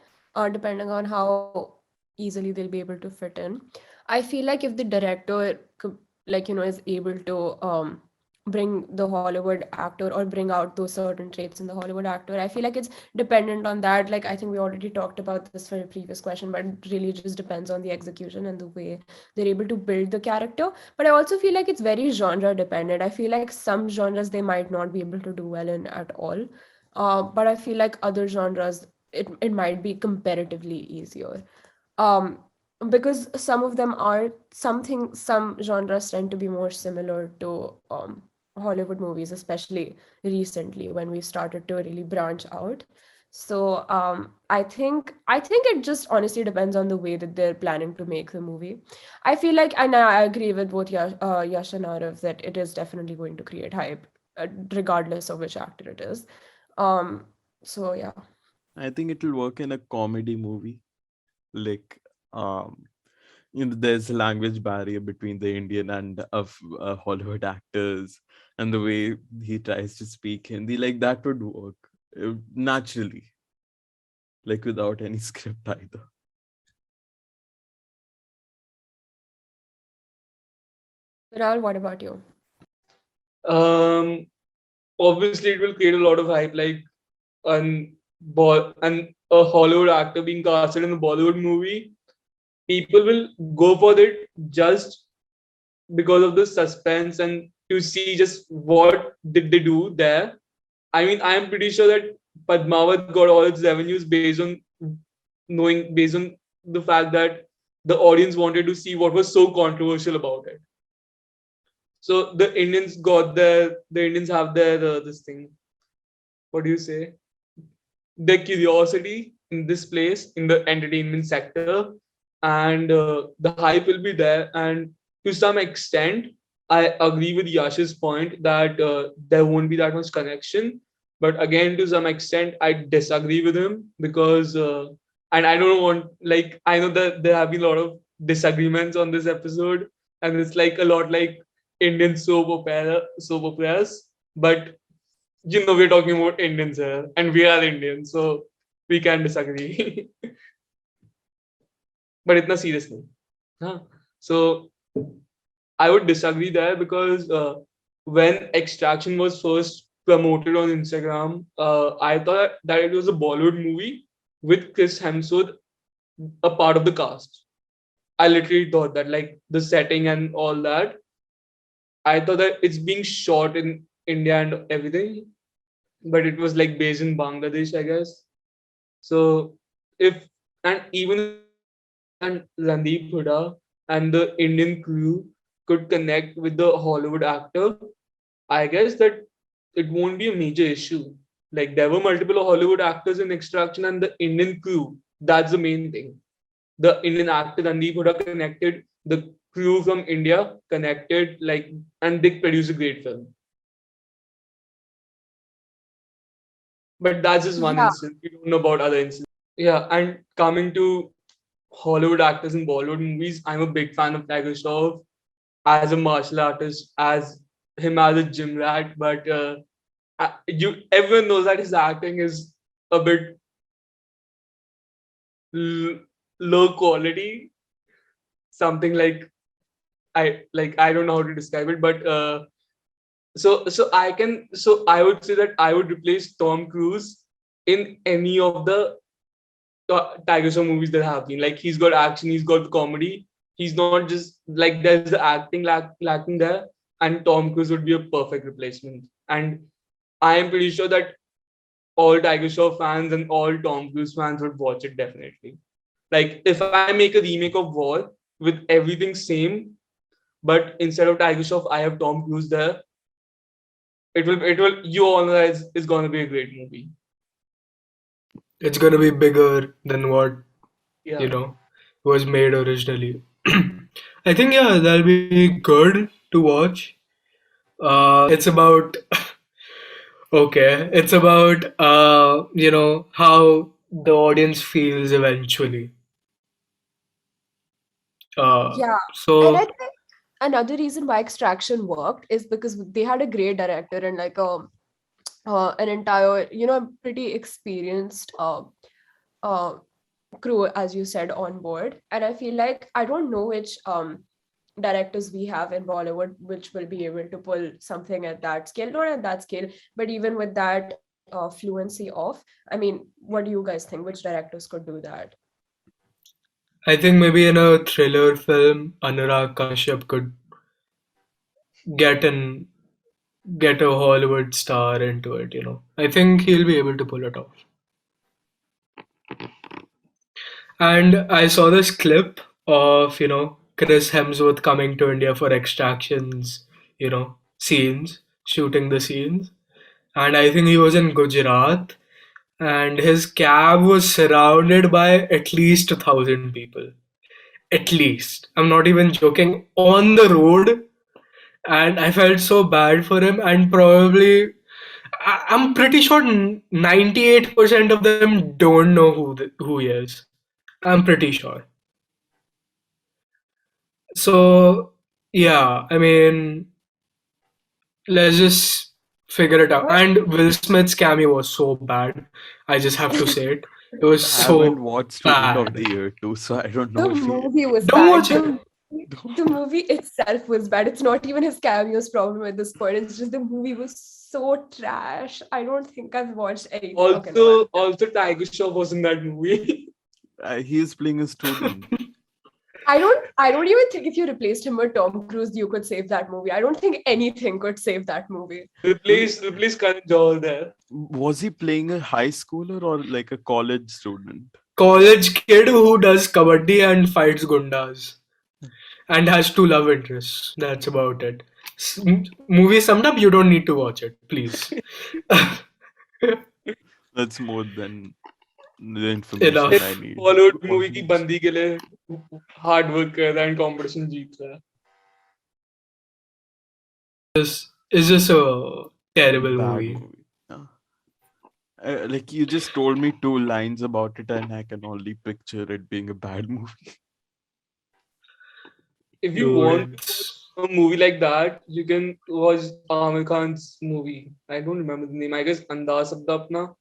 depending on how easily they'll be able to fit in. I feel like if the director, is able to bring the Hollywood actor or bring out those certain traits in the Hollywood actor, I feel like it's dependent on that. Like, I think we already talked about this for a previous question, but it really just depends on the execution and the way they're able to build the character. But I also feel like it's very genre dependent. I feel like some genres they might not be able to do well in at all. But I feel like other genres it might be comparatively easier. Um, because some of them are some genres tend to be more similar to Hollywood movies, especially recently when we started to really branch out. So I think it just honestly depends on the way that they're planning to make the movie. I feel like, and I agree with both Yash and Arav that it is definitely going to create hype, regardless of which actor it is. Um, so yeah. I think it will work in a comedy movie. Like, there's a language barrier between the Indian and of Hollywood actors, and the way he tries to speak Hindi, like that would work naturally. like without any script either. Viral, what about you? Um, Obviously, it will create a lot of hype, like and a Hollywood actor being casted in a Bollywood movie. People will go for it just because of the suspense and to see just what did they do there. I mean, I am pretty sure that Padmavat got all its revenues based on the fact that the audience wanted to see what was so controversial about it. So the Indians have their this thing. What do you say? Their curiosity in this place in the entertainment sector, and the hype will be there. And to some extent, I agree with Yash's point that there won't be that much connection. But again, to some extent, I disagree with him because, and I don't want, like, I know that there have been a lot of disagreements on this episode, and it's like a lot like Indian soap operas. But we're talking about Indians here, and we are Indians, so we can disagree. But it's not serious thing. Huh? So I would disagree there because when Extraction was first promoted on Instagram, I thought that it was a Bollywood movie with Chris Hemsworth a part of the cast. I literally thought that, like the setting and all that. I thought that it's being shot in India and everything, but it was like based in Bangladesh, I guess. So if and even if Rajkumal and Randeep Huda and the Indian crew could connect with the Hollywood actor, I guess that it won't be a major issue. Like there were multiple Hollywood actors in Extraction and the Indian crew. That's the main thing. The Indian actor Randeep Huda connected, the crew from India connected, like, and they produced a great film. But that's just one Yeah, instance. We don't know about other instances. Yeah, and coming to Hollywood actors in Bollywood movies, I'm a big fan of Tiger Shroff as a martial artist, as him as a gym rat. But everyone knows that his acting is a bit l- low quality. Something like I don't know how to describe it, but so I would say that I would replace Tom Cruise in any of the Tiger Shroff movies that have been. Like he's got action, he's got comedy. He's not just like there's the acting lacking there, and Tom Cruise would be a perfect replacement. And I am pretty sure that all Tiger Shroff fans and all Tom Cruise fans would watch it definitely. Like if I make a remake of War with everything same, but instead of Tiger Shroff, I have Tom Cruise there. It will you all know that it's gonna be a great movie. It's gonna be bigger than what, you Yeah. know, was made originally. I think, yeah, that'll be good to watch. It's about okay, it's about how the audience feels eventually. yeah. And I So think another reason why Extraction worked is because they had a great director and like an entire, pretty experienced uh, crew, as you said, on board. And I feel like I don't know which directors we have in Bollywood which will be able to pull something at that scale, not at that scale, but even with that fluency off. I mean, what do you guys think? Which directors could do that? I think maybe in a thriller film, Anurag Kashyap could get an get a Hollywood star into it. I think he'll be able to pull it off. And I saw this clip of Chris Hemsworth coming to India for extractions, shooting the scenes. And I think he was in Gujarat, and his cab was surrounded by at least 1,000 people. At least. I'm not even joking. On the road, and I felt so bad for him, and probably I'm pretty sure 98% of them don't know who he is. I'm pretty sure. So yeah, I mean, let's just figure it out. But And Will Smith's cameo was so bad. I just have to say it. It was I haven't so watched Student of bad. the Year too, so I don't The know if he. movie was Don't bad. watch it. The movie itself was bad. It's not even his cameo's problem at this point. It's just the movie was so trash. I don't think I've watched anything. Okay, no. Also Tiger Shroff was in that movie. He is playing a student. I don't even think if you replaced him with Tom Cruise, you could save that movie. I don't think anything could save that movie. Replace Karan Johar there. Was he playing a high schooler or like a college student? College kid who does kabaddi and fights gundas and has two love interests. That's about it. Movie summed up. You don't need to watch it, please. That's more than the information I Enough. need. Bollywood What movie की needs? बंदी के लिए hard work कर रहा है and competition जीत रहा है. This is just a terrible Bad movie. movie. Yeah. Like you just told me 2 lines about it, and I can only picture it being a bad movie. If you Dude, want it's a movie like that, you can watch Amir Khan's movie. I don't remember the name. I guess Andaz Apna Apna.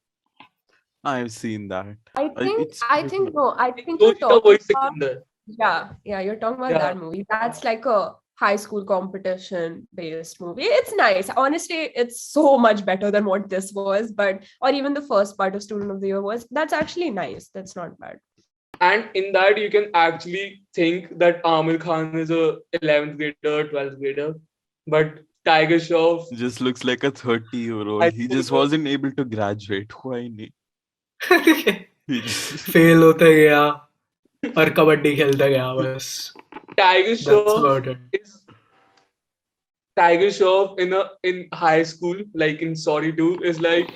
I've seen that. I think It's I pretty. think no, I think you're Indonesia talking voice about Sikandar. yeah, you're talking about Yeah. that movie. That's like a high school competition based movie. It's nice. Honestly, it's so much better than what this was, but or even the first part of Student of the Year was. That's actually nice. That's not bad. And in that, you can actually think that Amir Khan is a 11th grader, 12th grader. But Tiger Shroff, Just looks like a 30-year-old. high He just schooler. wasn't able to graduate. Why नहीं? He just fail होते गया और कबड्डी खेलता गया बस. Tiger That's Shroff about it. is Tiger Shroff in high school, like in Sorry 2, is like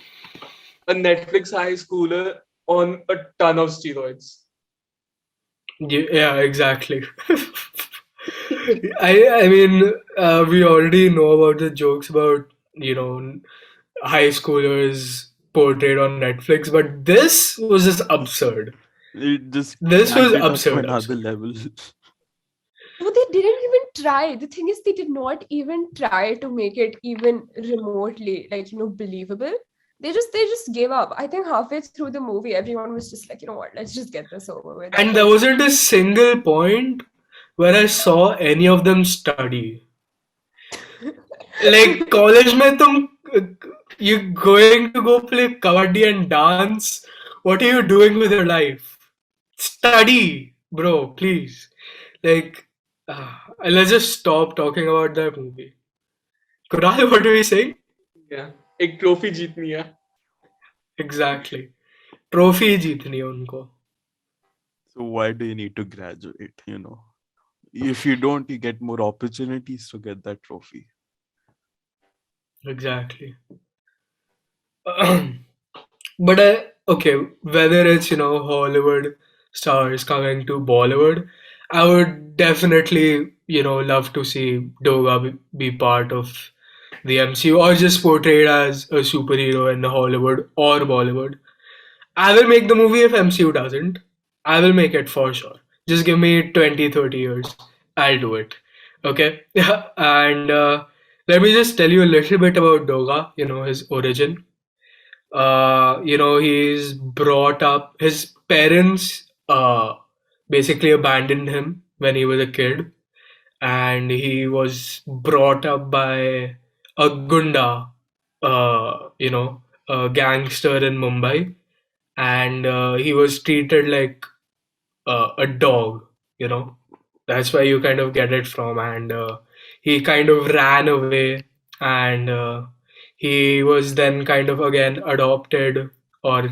a Netflix high schooler on a ton of steroids. Yeah, exactly. I mean, we already know about the jokes about, high schoolers portrayed on Netflix, but this was just absurd. it just This was cranked it up to absurd, another absurd. level. No, they didn't even try. The thing is, they did not even try to make it even remotely, like, believable. They just gave up. I think halfway through the movie, everyone was just like, you know what, let's just get this over with. I And there think wasn't a single point where I saw any of them study. Like college में you going to go play kabaddi and dance? What are you doing with your life? Study, bro, please. Like, let's just stop talking about that movie. Kural, what are we saying? Yeah. एक trophy जीतनी है. Exactly. Trophy जीतनी है उनको. So why do you need to graduate? If you don't, you get more opportunities to get that trophy. Exactly. But okay, whether it's Hollywood stars coming to Bollywood, I would definitely love to see Doga be part of the MCU or just portrayed as a superhero in Hollywood or Bollywood. I will make the movie if MCU doesn't. I will make it for sure. Just give me 20, 30 years. I'll do it. Okay? And let me just tell you a little bit about Doga, his origin. He's brought up, his parents basically abandoned him when he was a kid, and he was brought up by a gunda, a gangster in Mumbai, and he was treated like a dog, you know. That's where you kind of get it from. And he kind of ran away, and he was then kind of again adopted or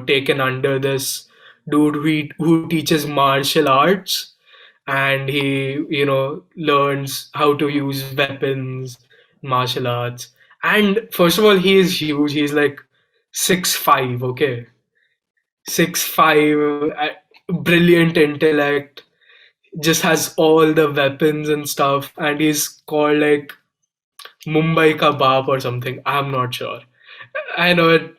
taken under this dude who teaches martial arts, and he learns how to use weapons, martial arts. And first of all, he is huge. He's like 6'5", okay, 6'5", brilliant intellect, just has all the weapons and stuff, and he's called like Mumbai ka baap or something. I'm not sure. I know it,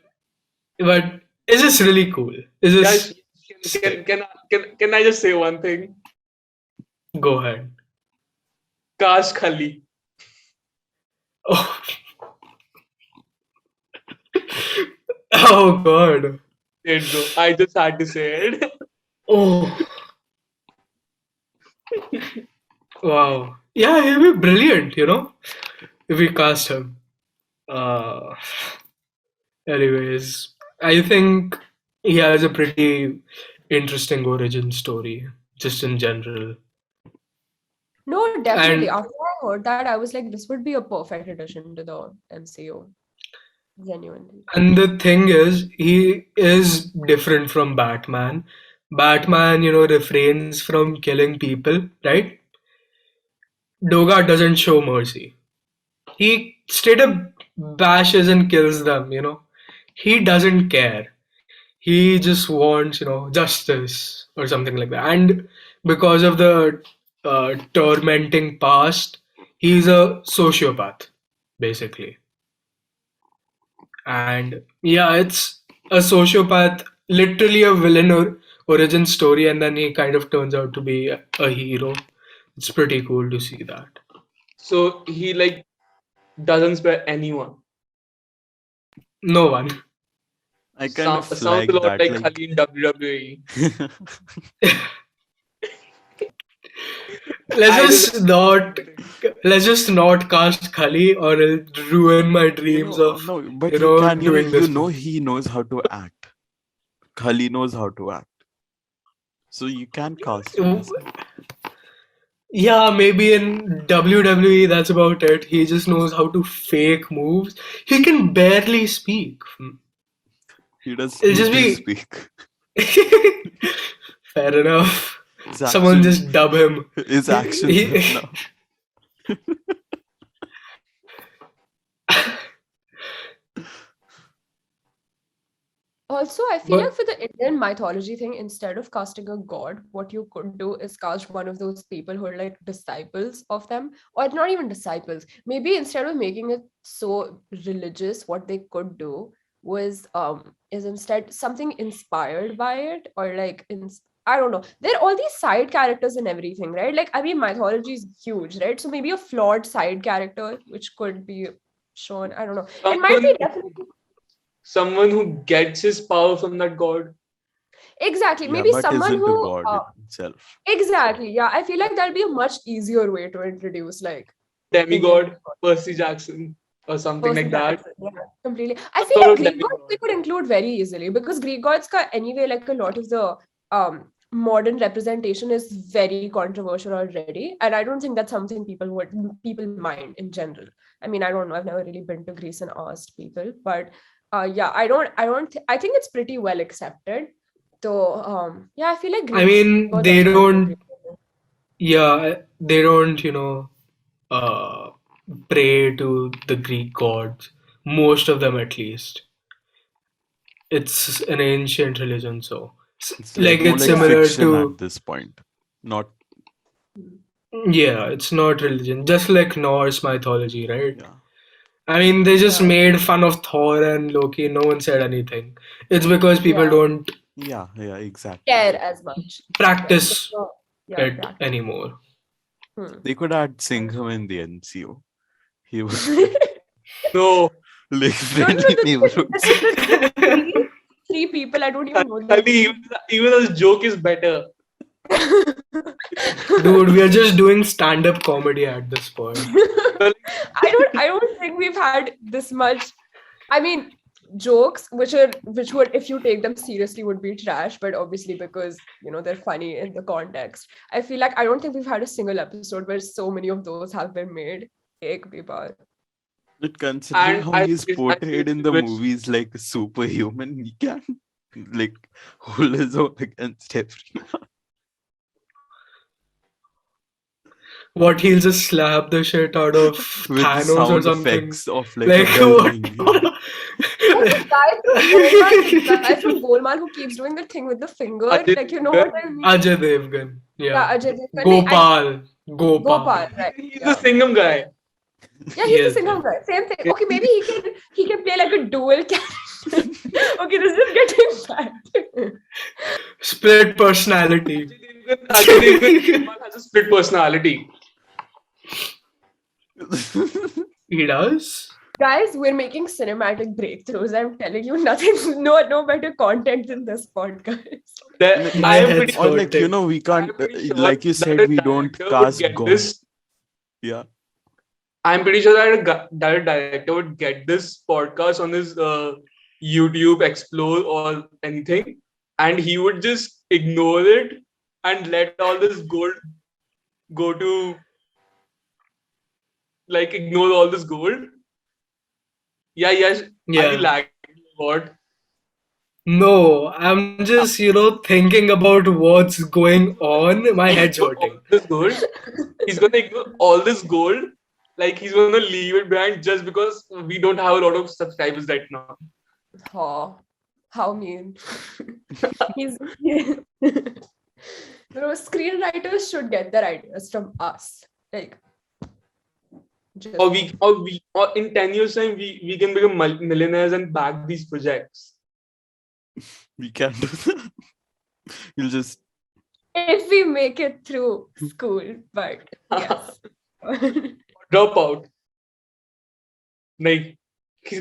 but it's just really cool. It's Guys, just can, sick. can, can I just say one thing? Go ahead. Kash Khali. Oh, oh God. Did bro. I just had to say it. Oh, wow. Yeah, he'll be brilliant, if we cast him. Uh, Anyways, I think he has a pretty interesting origin story, just in general. No, definitely. And After I heard that, I was like, this would be a perfect addition to the MCU. Genuinely. and the thing is, he is different from Batman. Batman, refrains from killing people, right? Doga doesn't show mercy. He straight up bashes and kills them, He doesn't care. He just wants, justice or something like that. And because of the tormenting past, he's a sociopath, basically. And yeah, it's a sociopath, literally a villain or origin story, and then he kind of turns out to be a hero. It's pretty cool to see that. So he like doesn't spare anyone. No one. I kind of Sounds a like lot that. like Like, Khali in WWE. Let's I just just not let's just not cast Khali or it'll ruin my dreams of no, but you can, doing this. he knows how to act. Khali knows how to act. So you can cast him as him. Yeah, maybe in WWE that's about it. He just knows how to fake moves. He can barely speak. He does It'll need just to be speak. fair enough. His Someone action, just dub him. his actions are He- now. Also, I feel like but for the Indian mythology thing, instead of casting a god, what you could do is cast one of those people who are like disciples of them, or not even disciples. Maybe instead of making it so religious, what they could do was is instead something inspired by it, or like I don't know. There are all these side characters and everything, right? Like, I mean, mythology is huge, right? So maybe a flawed side character which could be shown. I don't know. It might be someone definitely. someone who gets his power from that god. Exactly. Yeah, Maybe but someone isn't a who, god itself. exactly. Yeah. I feel like that'll be a much easier way to introduce like Indian Demigod, Percy Jackson, or something Percy like that. Jackson. Yeah, completely. I Some feel sort like of Greek gods we demigod. could include very easily because Greek gods ka anyway like a lot of the modern representation is very controversial already, and I don't think that's something people mind in general. I mean, I don't know. I've never really been to Greece and asked people, but yeah, I think it's pretty well accepted. So yeah, I feel like I Greek gods mean also could be really they don't, uh pray to the Greek gods. Most of them at least. It's an ancient religion, so It's like like more it's like yeah. similar fiction to at this point. Not, yeah, it's not religion, just like Norse mythology, right? yeah. I mean, they just Yeah, made fun of Thor and Loki. No one said anything. It's because people yeah, don't Yeah, exactly. care as much. Yeah, there's practice no, yeah, it practice. anymore. Hmm. They could add Um, Singham in the NCO. He would no, No, like no, friendly this neighborhoods. is the three people. I don't even know their Khali, names. even his joke is better. Dude, we are just doing stand-up comedy at this point. Well, I don't think we've had this much. I mean, jokes which would if you take them seriously would be trash, but obviously because they're funny in the context. I feel like I don't think we've had a single episode where so many of those have been made. Ek bhi baar. But considering and how I he's I portrayed in seriously the wish movies like superhuman, he can like hold his own against everyone. What, he'll just slap the shit out of With Thanos or sound something? effects of like a Like bell what? ringing. Oh, the guy from Golmaal who keeps doing the thing with the finger, Ajay like you know Devgan, what I mean? Ajay Devgan. Yeah, Yeah. Ajay Devgan. Gopal. Gopal, Gopal. right? he's the Yeah. Singham guy. Yeah, He he's the is Singham there. guy. Same thing. Yeah. Okay, maybe he can play like a dual character. Okay, this is getting bad. Split personality. Ajay Devgan Golmaal has a split personality. He does? Guys, we're making cinematic breakthroughs. I'm telling you, nothing, no better content than this podcast. That Like, My I am pretty head's or like, hurting. we I am can't, pretty sure like you that said, a we don't director would cast get God. this. Yeah. I'm pretty sure that that a director would get this podcast on his YouTube Explore or anything, and he would just ignore it and let all this gold go to, like, ignore all this gold. Yeah, yes. Are you Yeah. lagging? What? No, I'm just, thinking about what's going on. My head's Ignore all hurting. this gold. He's gonna ignore all this gold. Like, he's gonna leave it behind just because we don't have a lot of subscribers right now. Oh, how mean. He's screenwriters should get their ideas from us. Like, just Or in 10 years time, we can become millionaires and back these projects. We can't do that. You'll just if we make it through school, but yes. Drop out. नहीं,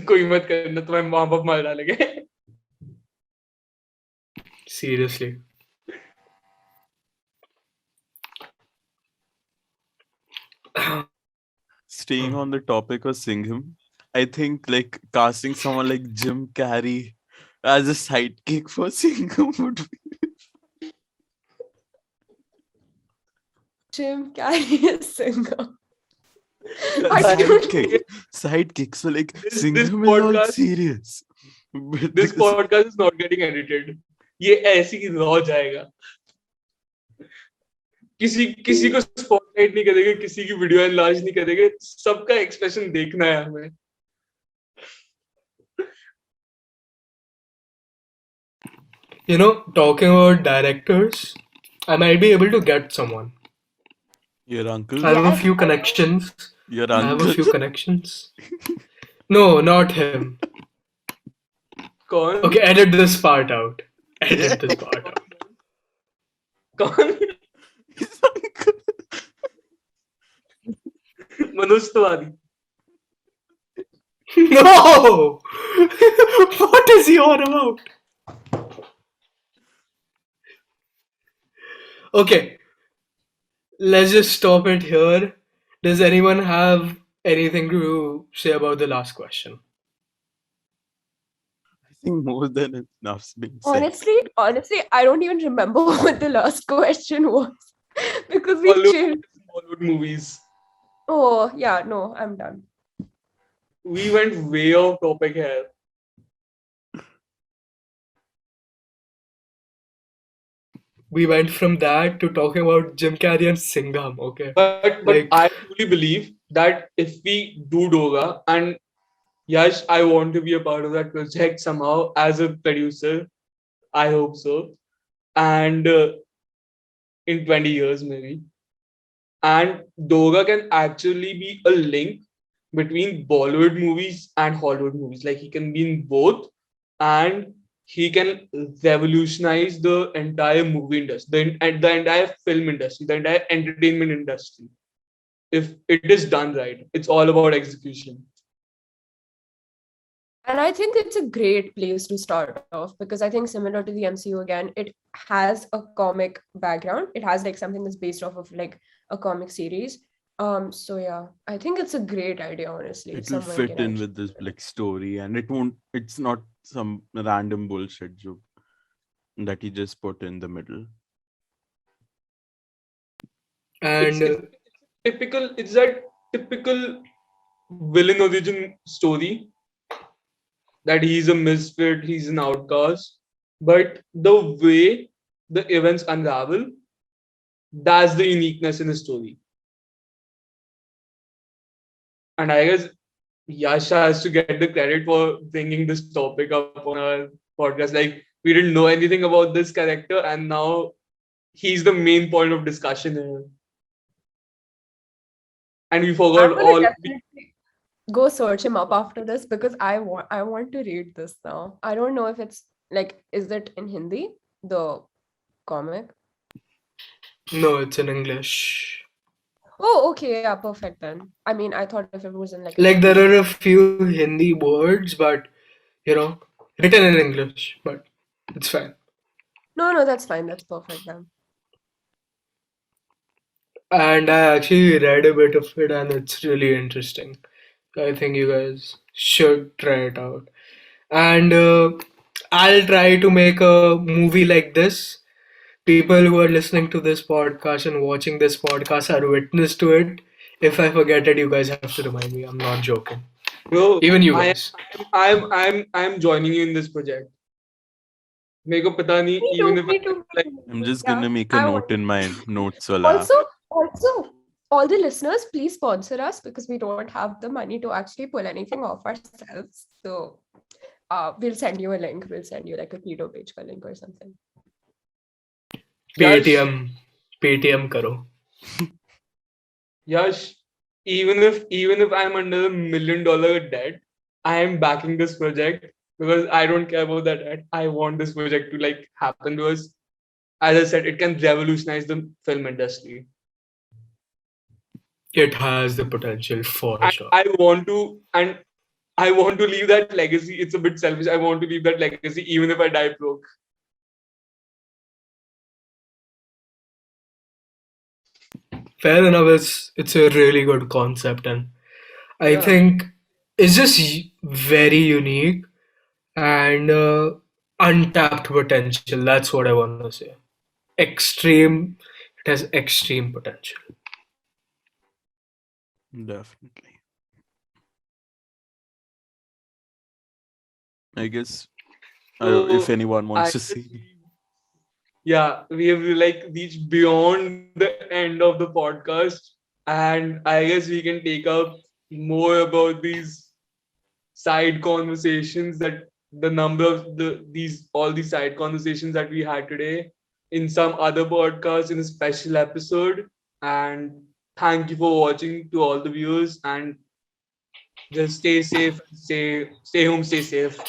कोई मत करना, तुम्हारे माँ बाप मार डालेंगे. Seriously. staying on the topic of Singham. I think like casting someone like Jim Carrey as a sidekick for Singham would be. Jim Carrey is singer. I don't Sidekick. So like This Singham is all podcast, serious. But this podcast is not getting edited. ये ऐसे ही रह जाएगा. किसी को spotlight नहीं करेंगे, किसी की वीडियो एनलार्ज नहीं करेंगे, सबका एक्सप्रेशन देखना है हमें. Talking about directors, I might be able to get someone. your uncle? I have a Yes, few I know. connections. Your I have a uncle? few connections. No, not him. कौन? Okay, edit this part out. Edit this part out. कौन? His uncle. Manoj Tiwari. No! What is he on about? Okay, let's just stop it here. Does anyone have anything to say about the last question? I think more than enough's been said. Honestly, I don't even remember what the last question was because we chilled. Bollywood movies. Oh yeah, no, I'm done. We went way off topic here. We went from that to talking about Jim Carrey and Singham, okay? But Like- I truly believe that if we do Doga, and Yash, I want to be a part of that project somehow as a producer. I hope so. And in 20 years, maybe. And Doga can actually be a link between Bollywood movies and Hollywood movies. Like, he can be in both, and he can revolutionize the entire movie industry, the entire film industry, the entire entertainment industry. If it is done right, it's all about execution. And I think it's a great place to start off because I think similar to the MCU again, it has a comic background. It has like something that's based off of like a comic series. So yeah, I think it's a great idea, honestly. if It will someone fit can in actually- with this like story, and it's not some random bullshit joke that he just put in the middle. And It's that typical villain origin story that he's a misfit, he's an outcast, but the way the events unravel, that's the uniqueness in the story. And I guess Yasha has to get the credit for bringing this topic up on our podcast. Like, we didn't know anything about this character, and now he's the main point of discussion here. And we I'm forgot gonna all. definitely go search him up after this because I want to read this now. I don't know if it's like, is it in Hindi, the comic? no, it's in English. Oh, okay, yeah, perfect then. I mean, I thought if it was in like a Like there Hindi. are a few Hindi words, but you know, written in English, but it's fine. No, no, that's fine. That's perfect then. And I actually read a bit of it, and it's really interesting. I think you guys should try it out. And I'll try to make a movie like this. People who are listening to this podcast and watching this podcast are witness to it. If I forget it, you guys have to remind me. I'm not joking. Bro, Even you I guys. I'm joining you in this project. मेरे को पता नहीं, Me even too, if me I too, me like, too, me I'm too. just Yeah, gonna make a I note want. in my notes wala Also, app. all the listeners, please sponsor us because we don't have the money to actually pull anything off ourselves. So, we'll send you a link. We'll send you like a keto page ka link or something. Yash, Paytm, Paytm karo. Yash, even if I'm under $1 million debt, I am backing this project because I don't care about that debt. I want this project to like happen because, as I said, it can revolutionize the film industry. It has the potential for And sure. I want to leave that legacy. It's a bit selfish. I want to leave that legacy even if I die broke. Fair enough. It's a really good concept, and I Yeah. think it's just very unique and untapped potential. That's what I want to say. Extreme. It has extreme potential. Definitely. I guess if So anyone I wants to guess see. yeah, we have like reached beyond the end of the podcast, and I guess we can take up more about these side conversations that the number of these all these side conversations that we had today in some other podcast in a special episode. And thank you for watching to all the viewers, and just stay safe, stay home, stay safe.